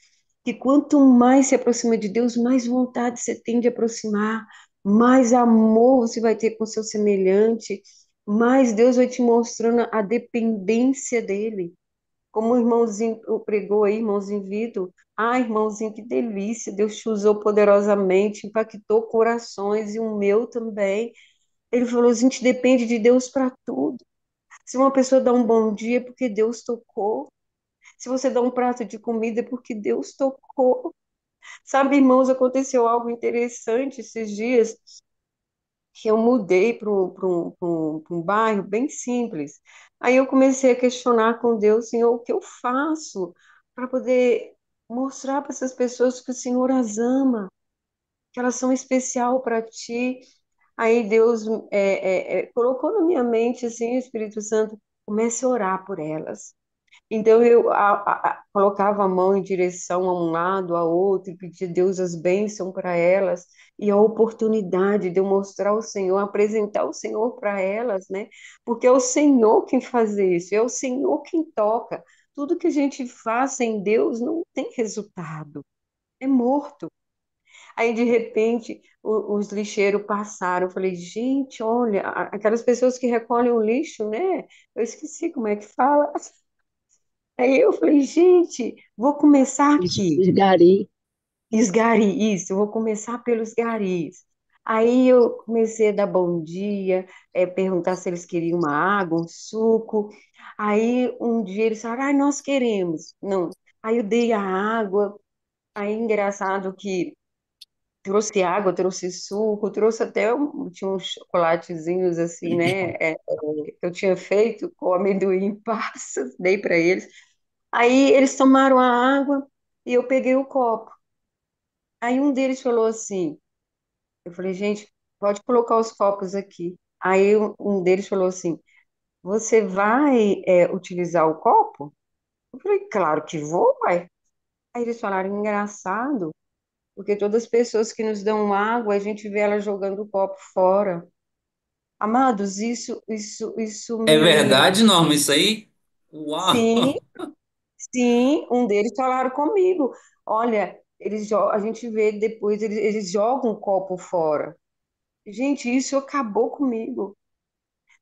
que quanto mais se aproxima de Deus, mais vontade você tem de aproximar, mais amor você vai ter com seu semelhante, mais Deus vai te mostrando a dependência dele. Como o irmãozinho pregou aí, irmãozinho Vitor, ah, irmãozinho, que delícia, Deus te usou poderosamente, impactou corações e o meu também. Ele falou, a gente depende de Deus para tudo. Se uma pessoa dá um bom dia, é porque Deus tocou. Se você dá um prato de comida, é porque Deus tocou. Sabe, irmãos, aconteceu algo interessante esses dias. que eu mudei para um bairro bem simples. Aí eu comecei a questionar com Deus, Senhor, o que eu faço para poder mostrar para essas pessoas que o Senhor as ama, que elas são especial para ti. Aí Deus colocou na minha mente, assim, o Espírito Santo, comece a orar por elas. Então eu colocava a mão em direção a um lado, a outro, e pedia a Deus as bênçãos para elas, e a oportunidade de eu mostrar o Senhor, apresentar o Senhor para elas, né? Porque é o Senhor quem faz isso, é o Senhor quem toca. Tudo que a gente faz sem Deus não tem resultado, é morto. Aí, de repente, os lixeiros passaram. Eu falei, gente, olha, aquelas pessoas que recolhem o lixo, né? Eu esqueci como é que fala. Aí eu falei, gente, vou começar aqui. Esgari. Esgari, isso, eu vou começar pelos garis. Aí eu comecei a dar bom dia, perguntar se eles queriam uma água, um suco. Aí um dia eles falaram, ah, nós queremos. Não. Aí eu dei a água. Aí engraçado que trouxe água, trouxe suco, trouxe até tinha uns chocolatezinhos assim, né? Que eu tinha feito com amendoim em passas, dei para eles. Aí eles tomaram a água e eu peguei o copo. Aí um deles falou assim, eu falei, gente, pode colocar os copos aqui. Aí um deles falou assim, você vai utilizar o copo? Eu falei, claro que vou, pai. Aí eles falaram, engraçado, porque todas as pessoas que nos dão água, a gente vê elas jogando o copo fora. Amados, isso É me... verdade, Norma, isso aí? Uau! Sim, sim, um deles falaram comigo. Olha, a gente vê depois, eles jogam o copo fora. Gente, isso acabou comigo.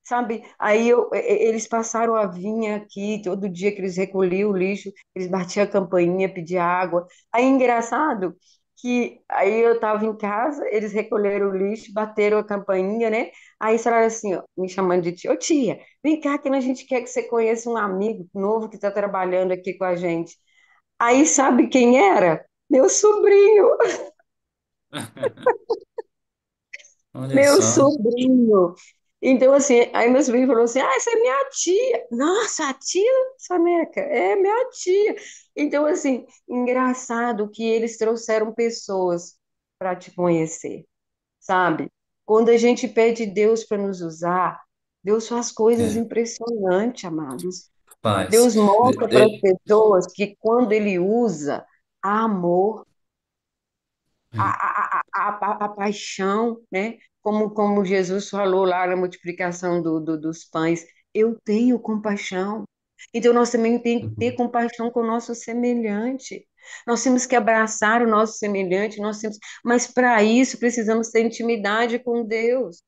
Sabe? Aí eles passaram a vinha aqui, todo dia que eles recolhiam o lixo, eles batiam a campainha, pediam água. Aí engraçado que aí eu estava em casa, eles recolheram o lixo, bateram a campainha, né? Aí falaram assim, ó, me chamando de tia, ô tia, vem cá que a gente quer que você conheça um amigo novo que está trabalhando aqui com a gente. Aí sabe quem era? Meu sobrinho. Olha Meu só. sobrinho. Então, assim, aí meu sobrinho falou assim: ah, essa é minha tia. Nossa, a tia Soneca, é minha tia. Então, assim, engraçado que eles trouxeram pessoas para te conhecer, sabe? Quando a gente pede Deus para nos usar, Deus faz coisas É, impressionantes, amados. paz. Deus mostra para as pessoas que quando Ele usa, há amor, É, a paixão, né? Como Jesus falou lá na multiplicação dos pães, eu tenho compaixão. Então, nós também temos que ter uhum. compaixão com o nosso semelhante. Nós temos que abraçar o nosso semelhante, mas para isso precisamos ter intimidade com Deus.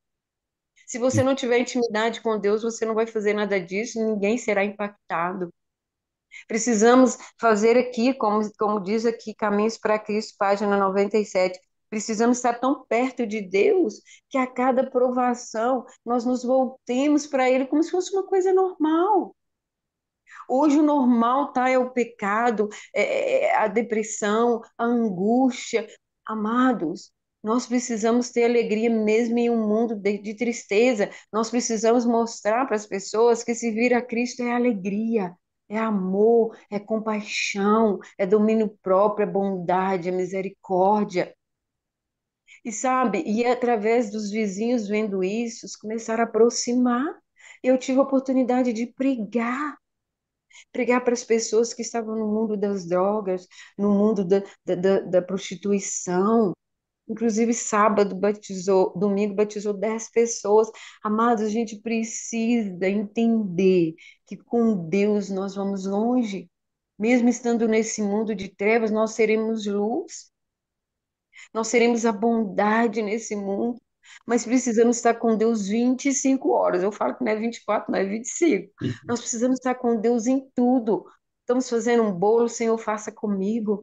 Se você não tiver intimidade com Deus, você não vai fazer nada disso, ninguém será impactado. Precisamos fazer aqui, como diz aqui, Caminhos para Cristo, página 97. Precisamos estar tão perto de Deus que a cada provação nós nos voltemos para Ele como se fosse uma coisa normal. Hoje o normal tá é o pecado, a depressão, a angústia. Amados, nós precisamos ter alegria mesmo em um mundo de tristeza. Nós precisamos mostrar para as pessoas que se vir a Cristo é alegria, é amor, é compaixão, é domínio próprio, é bondade, é misericórdia. E sabe, e através dos vizinhos vendo isso, começaram a aproximar. Eu tive a oportunidade de pregar para as pessoas que estavam no mundo das drogas, no mundo da prostituição. Inclusive, sábado batizou, domingo batizou 10 pessoas. Amados, a gente precisa entender que com Deus nós vamos longe. Mesmo estando nesse mundo de trevas, nós seremos luz, nós seremos a bondade nesse mundo. Mas precisamos estar com Deus 25 horas. Eu falo que não é 24, não é 25. Nós precisamos estar com Deus em tudo. Estamos fazendo um bolo, Senhor, faça comigo.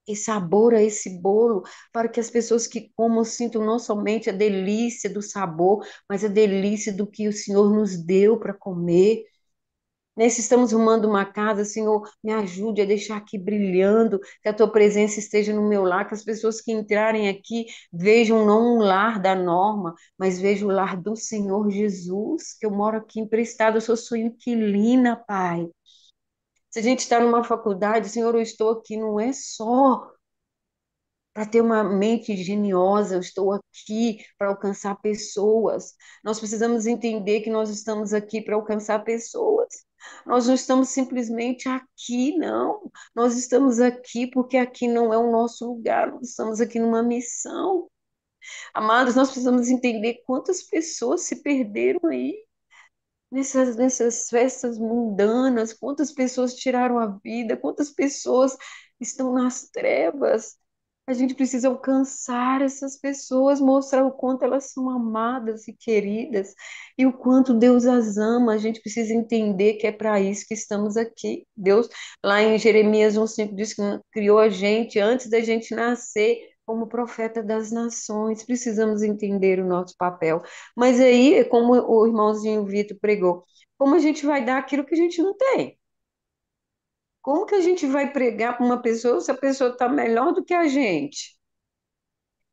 E sabora esse bolo para que as pessoas que comam sintam não somente a delícia do sabor, mas a delícia do que o Senhor nos deu para comer. Se estamos arrumando uma casa, Senhor, me ajude a deixar aqui brilhando, que a tua presença esteja no meu lar, que as pessoas que entrarem aqui vejam não um lar da norma, mas vejam o lar do Senhor Jesus, que eu moro aqui emprestado, eu sou sua inquilina, Pai. Se a gente está numa faculdade, Senhor, eu estou aqui, não é só para ter uma mente geniosa, eu estou aqui para alcançar pessoas. Nós precisamos entender que nós estamos aqui para alcançar pessoas. Nós não estamos simplesmente aqui, não. Nós estamos aqui porque aqui não é o nosso lugar, nós estamos aqui numa missão. Amados, nós precisamos entender quantas pessoas se perderam aí nessas festas mundanas, quantas pessoas tiraram a vida, quantas pessoas estão nas trevas. A gente precisa alcançar essas pessoas, mostrar o quanto elas são amadas e queridas e o quanto Deus as ama. A gente precisa entender que é para isso que estamos aqui. Deus, lá em Jeremias 1,5 diz que criou a gente antes da gente nascer como profeta das nações. Precisamos entender o nosso papel. Mas aí, é como o irmãozinho Vitor pregou, como a gente vai dar aquilo que a gente não tem? Como que a gente vai pregar para uma pessoa se a pessoa está melhor do que a gente?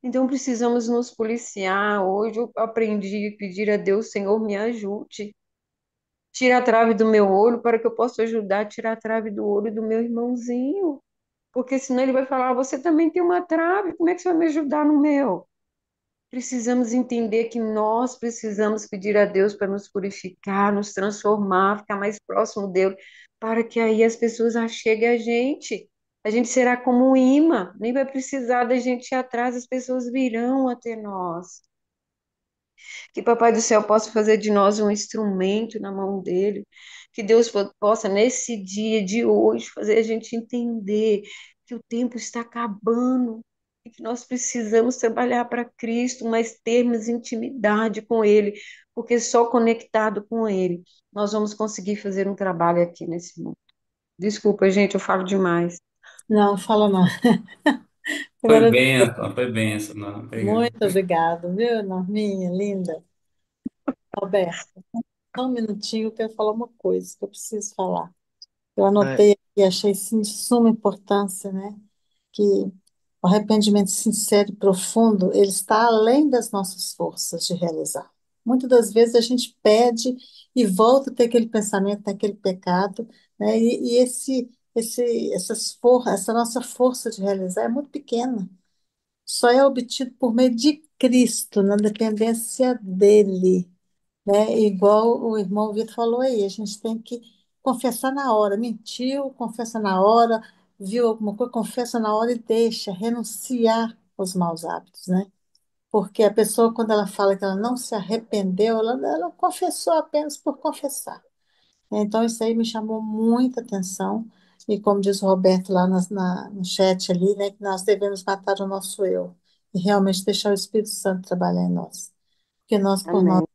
Então precisamos nos policiar. Hoje eu aprendi a pedir a Deus, Senhor, me ajude. Tira a trave do meu olho para que eu possa ajudar a tirar a trave do olho do meu irmãozinho. Porque senão ele vai falar, você também tem uma trave, como é que você vai me ajudar no meu? Precisamos entender que nós precisamos pedir a Deus para nos purificar, nos transformar, ficar mais próximo dele, para que aí as pessoas acheguem a gente. A gente será como um imã, nem vai precisar da gente ir atrás, as pessoas virão até nós. Que Papai do Céu possa fazer de nós um instrumento na mão dele. Que Deus possa, nesse dia de hoje, fazer a gente entender que o tempo está acabando e que nós precisamos trabalhar para Cristo, mas termos intimidade com Ele, porque só conectado com Ele nós vamos conseguir fazer um trabalho aqui nesse mundo. Desculpa, gente, eu falo demais. Não, fala não. Foi Agora, bem, foi bem essa, não, obrigado. muito obrigado, viu, Norminha, linda. Roberto, só um minutinho, eu quero falar uma coisa que eu preciso falar. Eu Ah, anotei aqui e achei sim, de suma importância, né? Que o arrependimento sincero e profundo, ele está além das nossas forças de realizar. Muitas das vezes a gente pede e volta a ter aquele pensamento, naquele pecado, né? Essa nossa força de realizar é muito pequena. Só é obtido por meio de Cristo, na dependência dele, né? Igual o irmão Vitor falou aí, a gente tem que confessar na hora. Mentiu, confessa na hora, viu alguma coisa, confessa na hora e deixa, renunciar aos maus hábitos, né? Porque a pessoa, quando ela fala que ela não se arrependeu, ela confessou apenas por confessar. Então, isso aí me chamou muita atenção. E como diz o Roberto lá no chat ali, né, que nós devemos matar o nosso eu e realmente deixar o Espírito Santo trabalhar em nós. Porque nós, por nós, Amém.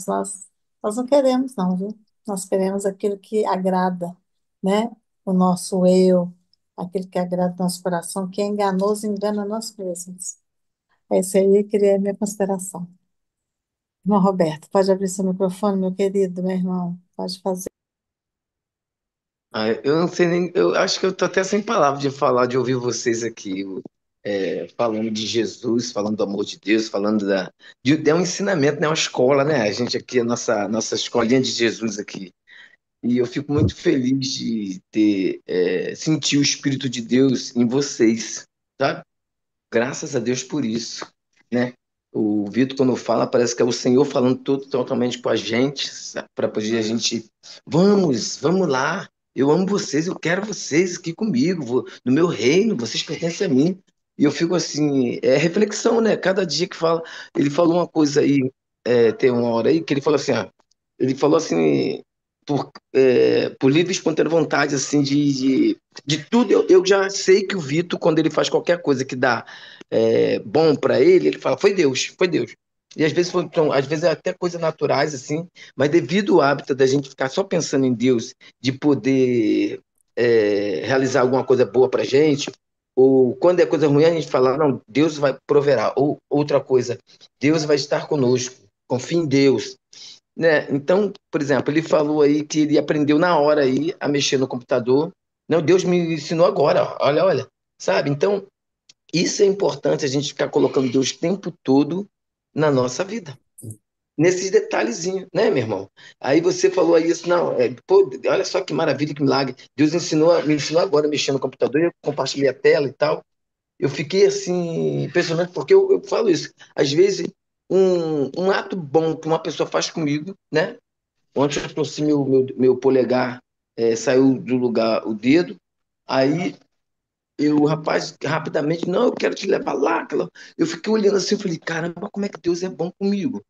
nós, nós não queremos, não, viu? Nós queremos aquilo que agrada, né? O nosso eu, aquilo que agrada o nosso coração, que é enganoso, engana nós mesmos. É isso aí, eu queria a minha consideração. Irmão Roberto, pode abrir seu microfone, meu querido, meu irmão, pode fazer. eu não sei nem, eu acho que eu tô até sem palavras de falar, de ouvir vocês aqui, falando de Jesus, falando do amor de Deus, falando é um ensinamento, né? Uma escola, né? A gente aqui, a nossa escolinha de Jesus aqui. E eu fico muito feliz de sentir o Espírito de Deus em vocês, sabe? Graças a Deus por isso, né? O Vitor, quando fala, parece que é o Senhor falando tudo totalmente com a gente, para poder a gente, vamos lá, eu amo vocês, eu quero vocês aqui comigo, no meu reino, vocês pertencem a mim. E eu fico assim, é reflexão, né? Cada dia que fala, ele falou uma coisa aí, tem uma hora aí, que ele falou assim, ele falou assim, por livre e espontânea vontade, assim, de tudo, eu já sei que o Vitor, quando ele faz qualquer coisa que dá bom para ele, ele fala, foi Deus, foi Deus. E às vezes é até coisas naturais, assim, mas devido ao hábito da gente ficar só pensando em Deus, de poder realizar alguma coisa boa pra gente, ou quando é coisa ruim, a gente fala, não, Deus vai proverá. Ou outra coisa, Deus vai estar conosco, confie em Deus. né? Então, por exemplo, ele falou aí que ele aprendeu na hora aí a mexer no computador. Não, Deus me ensinou agora, ó. Olha, olha, sabe? Então, isso é importante a gente ficar colocando Deus o tempo todo na nossa vida. Nesses detalhezinhos, né, meu irmão? Aí você falou aí isso, não, pô, olha só que maravilha, que milagre. Deus me ensinou agora a mexer no computador, eu compartilhei a tela e tal. Eu fiquei assim, impressionante, porque eu falo isso. Às vezes, um ato bom que uma pessoa faz comigo, né? Ontem eu trouxe meu polegar, saiu do lugar o dedo, aí o rapaz rapidamente, não, eu quero te levar lá. Eu fiquei olhando assim, eu falei, caramba, como é que Deus é bom comigo?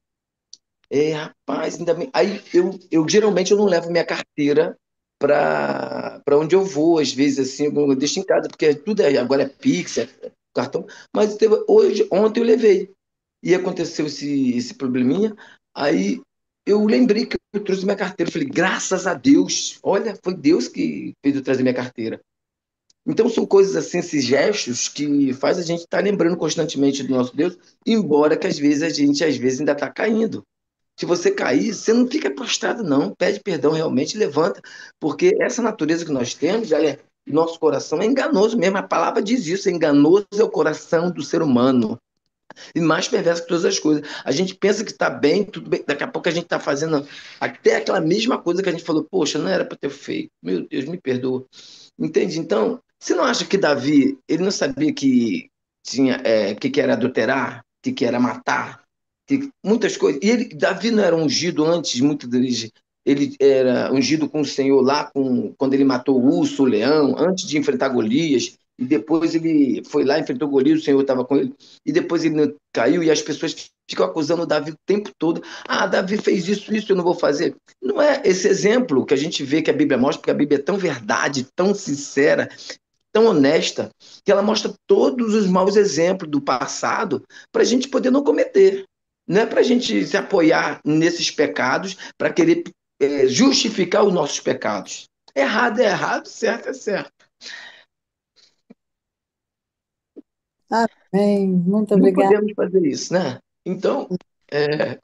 Rapaz, ainda bem. Aí eu geralmente eu não levo minha carteira para onde eu vou, às vezes assim, eu deixo em casa, porque agora é Pix, é cartão, mas ontem eu levei. E aconteceu esse probleminha, aí eu lembrei que eu trouxe minha carteira, eu falei, graças a Deus, olha, foi Deus que fez eu trazer minha carteira. Então são coisas assim, esses gestos que faz a gente estar lembrando constantemente do nosso Deus, embora que às vezes a gente às vezes ainda está caindo. Se você cair, você não fica prostrado, não. Pede perdão realmente, levanta. Porque essa natureza que nós temos, nosso coração é enganoso mesmo. A palavra diz isso: enganoso é o coração do ser humano. E mais perverso que todas as coisas. A gente pensa que está bem, tudo bem. Daqui a pouco a gente está fazendo até aquela mesma coisa que a gente falou: poxa, não era para ter feito. Meu Deus, me perdoa. Entende? Então, você não acha que Davi, ele não sabia que tinha, que era adulterar, que era matar, que muitas coisas. E Davi não era ungido antes, muitas vezes ele era ungido com o Senhor lá quando ele matou o urso, o leão, antes de enfrentar Golias. E depois ele foi lá, enfrentou Golias, o Senhor estava com ele. E depois ele caiu e as pessoas ficam acusando o Davi o tempo todo. Ah, Davi fez isso, eu não vou fazer. Não é esse exemplo que a gente vê que a Bíblia mostra, porque a Bíblia é tão verdade, tão sincera, tão honesta, que ela mostra todos os maus exemplos do passado para a gente poder não cometer. Não é para a gente se apoiar nesses pecados para querer justificar os nossos pecados. Errado é errado, certo é certo. Amém. Muito Não obrigada. podemos fazer isso, né? Então, é,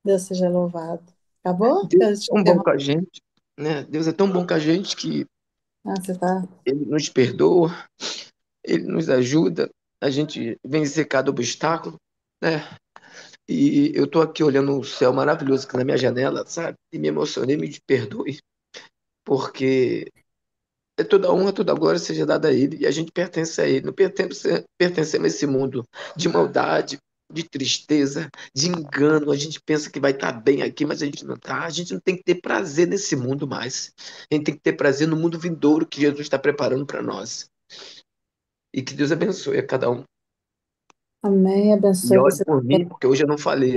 Deus seja louvado. Acabou? Deus Eu é te tão bom interrompi. com a gente, né? Deus é tão bom com a gente que Ah, você está. Ele nos perdoa, Ele nos ajuda, a gente vencer cada obstáculo, né? E eu tô aqui olhando o céu maravilhoso aqui na minha janela, sabe? E me emocionei, me perdoe, porque toda honra, toda glória seja dada a Ele, e a gente pertence a Ele. Não pertencemos a esse mundo de maldade, de tristeza, de engano. A gente pensa que vai estar bem aqui, mas a gente não está. A gente não tem que ter prazer nesse mundo mais. A gente tem que ter prazer no mundo vindouro que Jesus está preparando para nós. E que Deus abençoe a cada um. Amém. E Abençoe ore você por também. mim, porque hoje eu não falei.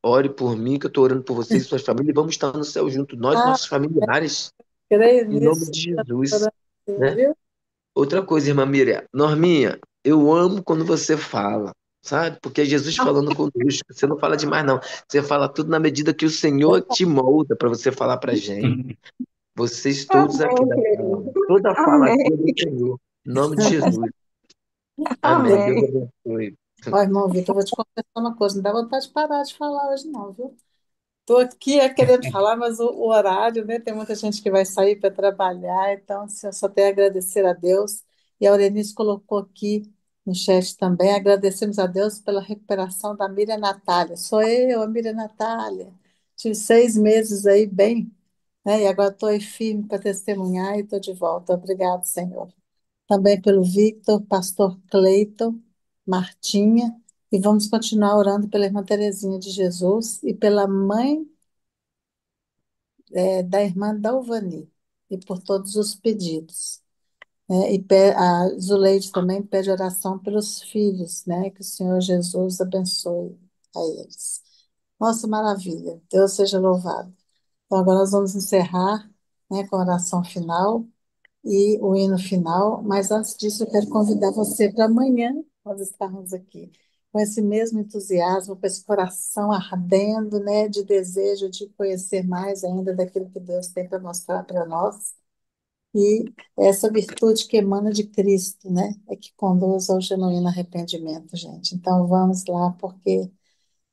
Ore por mim, que eu estou orando por vocês e suas famílias, e vamos estar no céu junto, nós e Ah, nossos familiares, creio em nome nisso. de Estou Jesus, orando sim, né? viu? Outra coisa, irmã Miriam, Norminha, eu amo quando você fala, sabe? Porque é Jesus falando conosco. Você não fala demais, não. Você fala tudo na medida que o Senhor te molda para você falar para gente. Vocês todos aqui Amém, da sala, querido. toda fala Amém, aqui é do Senhor. Em nome de Jesus. Amém. Deus amém. abençoe. Ó, irmão Vitor, eu vou te confessar uma coisa, não dá vontade de parar de falar hoje, não, viu? Estou aqui querendo falar, mas o horário, né? Tem muita gente que vai sair para trabalhar, então assim, eu só tenho a agradecer a Deus. E a Aurelice colocou aqui no chat também, agradecemos a Deus pela recuperação da Miriam Natália. Sou eu, a Miriam Natália. Tive 6 meses aí bem, né? E agora estou aí firme para testemunhar e estou de volta. Obrigado, Senhor. Também pelo Victor, pastor Cleiton, Martinha, e vamos continuar orando pela irmã Terezinha de Jesus e pela mãe da irmã Dalvani, e por todos os pedidos. Né? A Zuleide também pede oração pelos filhos, né? Que o Senhor Jesus abençoe a eles. Nossa, maravilha. Deus seja louvado. Então, agora nós vamos encerrar, né, com a oração final e o hino final, mas antes disso eu quero convidar você para amanhã nós estarmos aqui com esse mesmo entusiasmo, com esse coração ardendo, né, de desejo de conhecer mais ainda daquilo que Deus tem para mostrar para nós e essa virtude que emana de Cristo, né, é que conduz ao genuíno arrependimento, gente. Então vamos lá, porque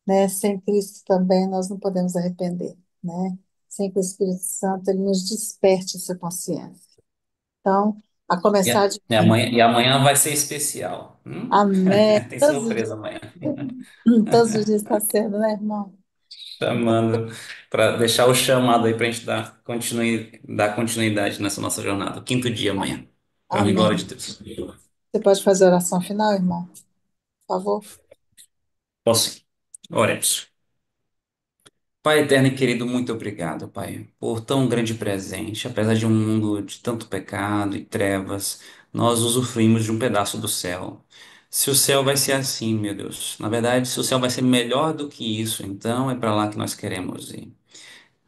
né? Sem Cristo também nós não podemos arrepender, né? Sem que o Espírito Santo ele nos desperte essa consciência. Então, a começar de E amanhã vai ser especial. amém. Tem surpresa amanhã. Todos os dias está sendo, né, irmão? Chamando para deixar o chamado aí para a gente dar continuidade nessa nossa jornada. O quinto dia amanhã. Para a glória de Amém. Deus. Você pode fazer a oração final, irmão? Por favor. Posso? Oremos. Pai eterno e querido, muito obrigado, Pai, por tão grande presente. Apesar de um mundo de tanto pecado e trevas, nós usufruímos de um pedaço do céu. Se o céu vai ser assim, meu Deus, na verdade, se o céu vai ser melhor do que isso, então é para lá que nós queremos ir.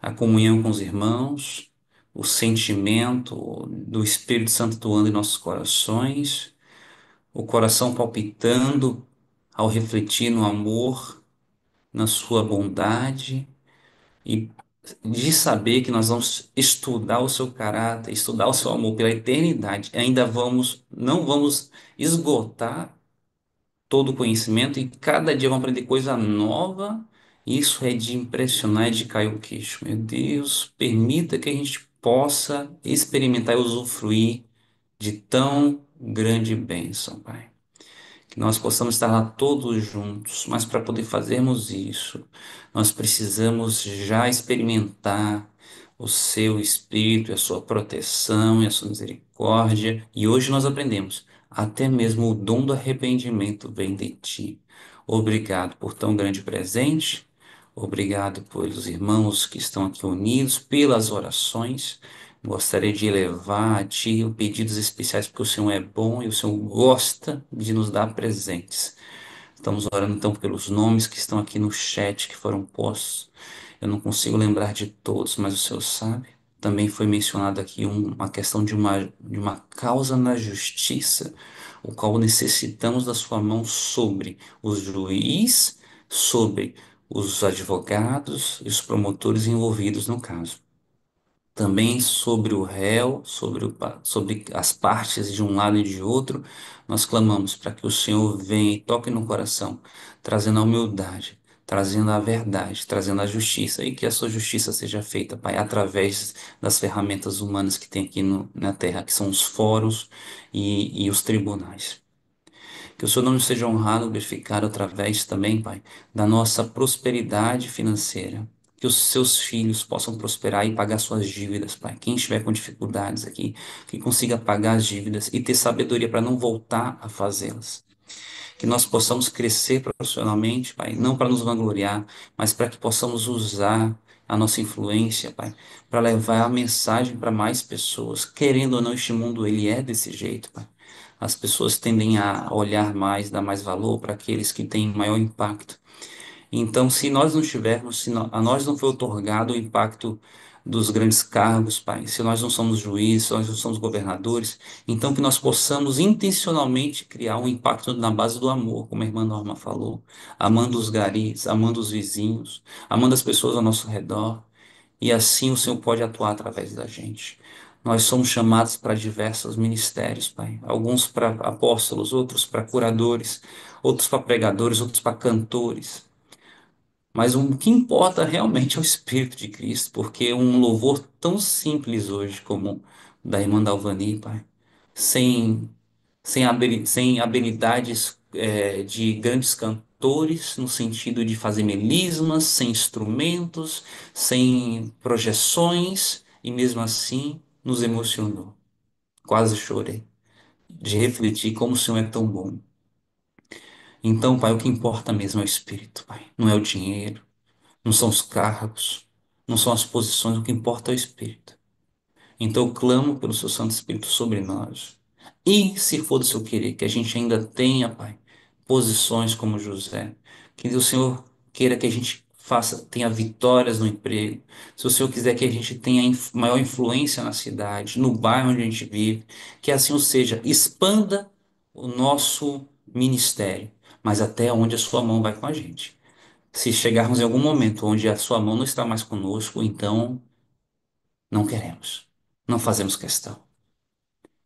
A comunhão com os irmãos, o sentimento do Espírito Santo atuando em nossos corações, o coração palpitando ao refletir no amor, na sua bondade e de saber que nós vamos estudar o seu caráter, estudar o seu amor pela eternidade, ainda não vamos esgotar todo o conhecimento e cada dia vamos aprender coisa nova. Isso é de impressionar e de cair o queixo. Meu Deus, permita que a gente possa experimentar e usufruir de tão grande bênção, Pai. Que nós possamos estar lá todos juntos, mas para poder fazermos isso, nós precisamos já experimentar o seu Espírito, a sua proteção e a sua misericórdia. E hoje nós aprendemos, até mesmo o dom do arrependimento vem de ti. Obrigado por tão grande presente. Obrigado pelos irmãos que estão aqui unidos, pelas orações. Gostaria de elevar a Ti pedidos especiais, porque o Senhor é bom e o Senhor gosta de nos dar presentes. Estamos orando então pelos nomes que estão aqui no chat que foram postos. Eu não consigo lembrar de todos, mas o Senhor sabe. Também foi mencionado aqui uma questão de uma causa na justiça, o qual necessitamos da Sua mão sobre os juízes, sobre os advogados e os promotores envolvidos no caso, também sobre o réu, sobre as partes de um lado e de outro. Nós clamamos para que o Senhor venha e toque no coração, trazendo a humildade, trazendo a verdade, trazendo a justiça, e que a sua justiça seja feita, Pai, através das ferramentas humanas que tem aqui na terra, que são os fóruns e os tribunais. Que o seu nome seja honrado, glorificado através também, Pai, da nossa prosperidade financeira. Que os seus filhos possam prosperar e pagar suas dívidas, Pai. Quem estiver com dificuldades aqui, que consiga pagar as dívidas e ter sabedoria para não voltar a fazê-las. Que nós possamos crescer profissionalmente, Pai, não para nos vangloriar, mas para que possamos usar a nossa influência, Pai, para levar a mensagem para mais pessoas. Querendo ou não, este mundo ele é desse jeito, Pai. As pessoas tendem a olhar mais, dar mais valor para aqueles que têm maior impacto. Então, se nós não tivermos, a nós não foi otorgado o impacto dos grandes cargos, Pai, se nós não somos juízes, se nós não somos governadores, então que nós possamos intencionalmente criar um impacto na base do amor, como a irmã Norma falou, amando os garis, amando os vizinhos, amando as pessoas ao nosso redor, e assim o Senhor pode atuar através da gente. Nós somos chamados para diversos ministérios, Pai. Alguns para apóstolos, outros para curadores, outros para pregadores, outros para cantores. Mas o que importa realmente é o Espírito de Cristo, porque um louvor tão simples hoje como o da irmã Dalvani, Pai, sem, sem habilidades de grandes cantores, no sentido de fazer melismas, sem instrumentos, sem projeções, e mesmo assim nos emocionou. Quase chorei, de refletir como o Senhor é tão bom. Então, Pai, o que importa mesmo é o Espírito, Pai, não é o dinheiro. Não são os cargos, não são as posições, o que importa é o Espírito. Então eu clamo pelo seu Santo Espírito sobre nós. E, se for do seu querer, que a gente ainda tenha, Pai, posições como José. Que o Senhor queira que a gente tenha vitórias no emprego. Se o Senhor quiser que a gente tenha maior influência na cidade, no bairro onde a gente vive, que assim o seja, expanda o nosso ministério, mas até onde a sua mão vai com a gente. Se chegarmos em algum momento onde a sua mão não está mais conosco, então não queremos, não fazemos questão.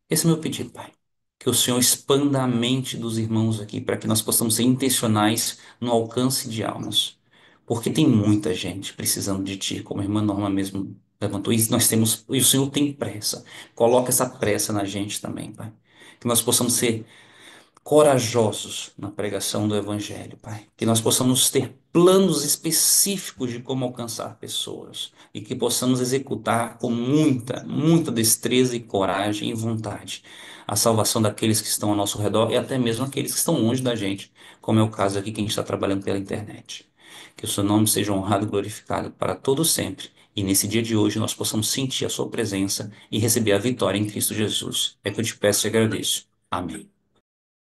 Esse é o meu pedido, Pai. Que o Senhor expanda a mente dos irmãos aqui para que nós possamos ser intencionais no alcance de almas. Porque tem muita gente precisando de Ti, como a irmã Norma mesmo levantou. E nós temos, e o Senhor tem pressa. Coloca essa pressa na gente também, Pai. Que nós possamos ser corajosos na pregação do Evangelho, Pai. Que nós possamos ter planos específicos de como alcançar pessoas e que possamos executar com muita destreza e coragem e vontade a salvação daqueles que estão ao nosso redor e até mesmo aqueles que estão longe da gente, como é o caso aqui que a gente está trabalhando pela internet. Que o seu nome seja honrado e glorificado para todo sempre. E nesse dia de hoje nós possamos sentir a sua presença e receber a vitória em Cristo Jesus. É que eu te peço e agradeço. Amém.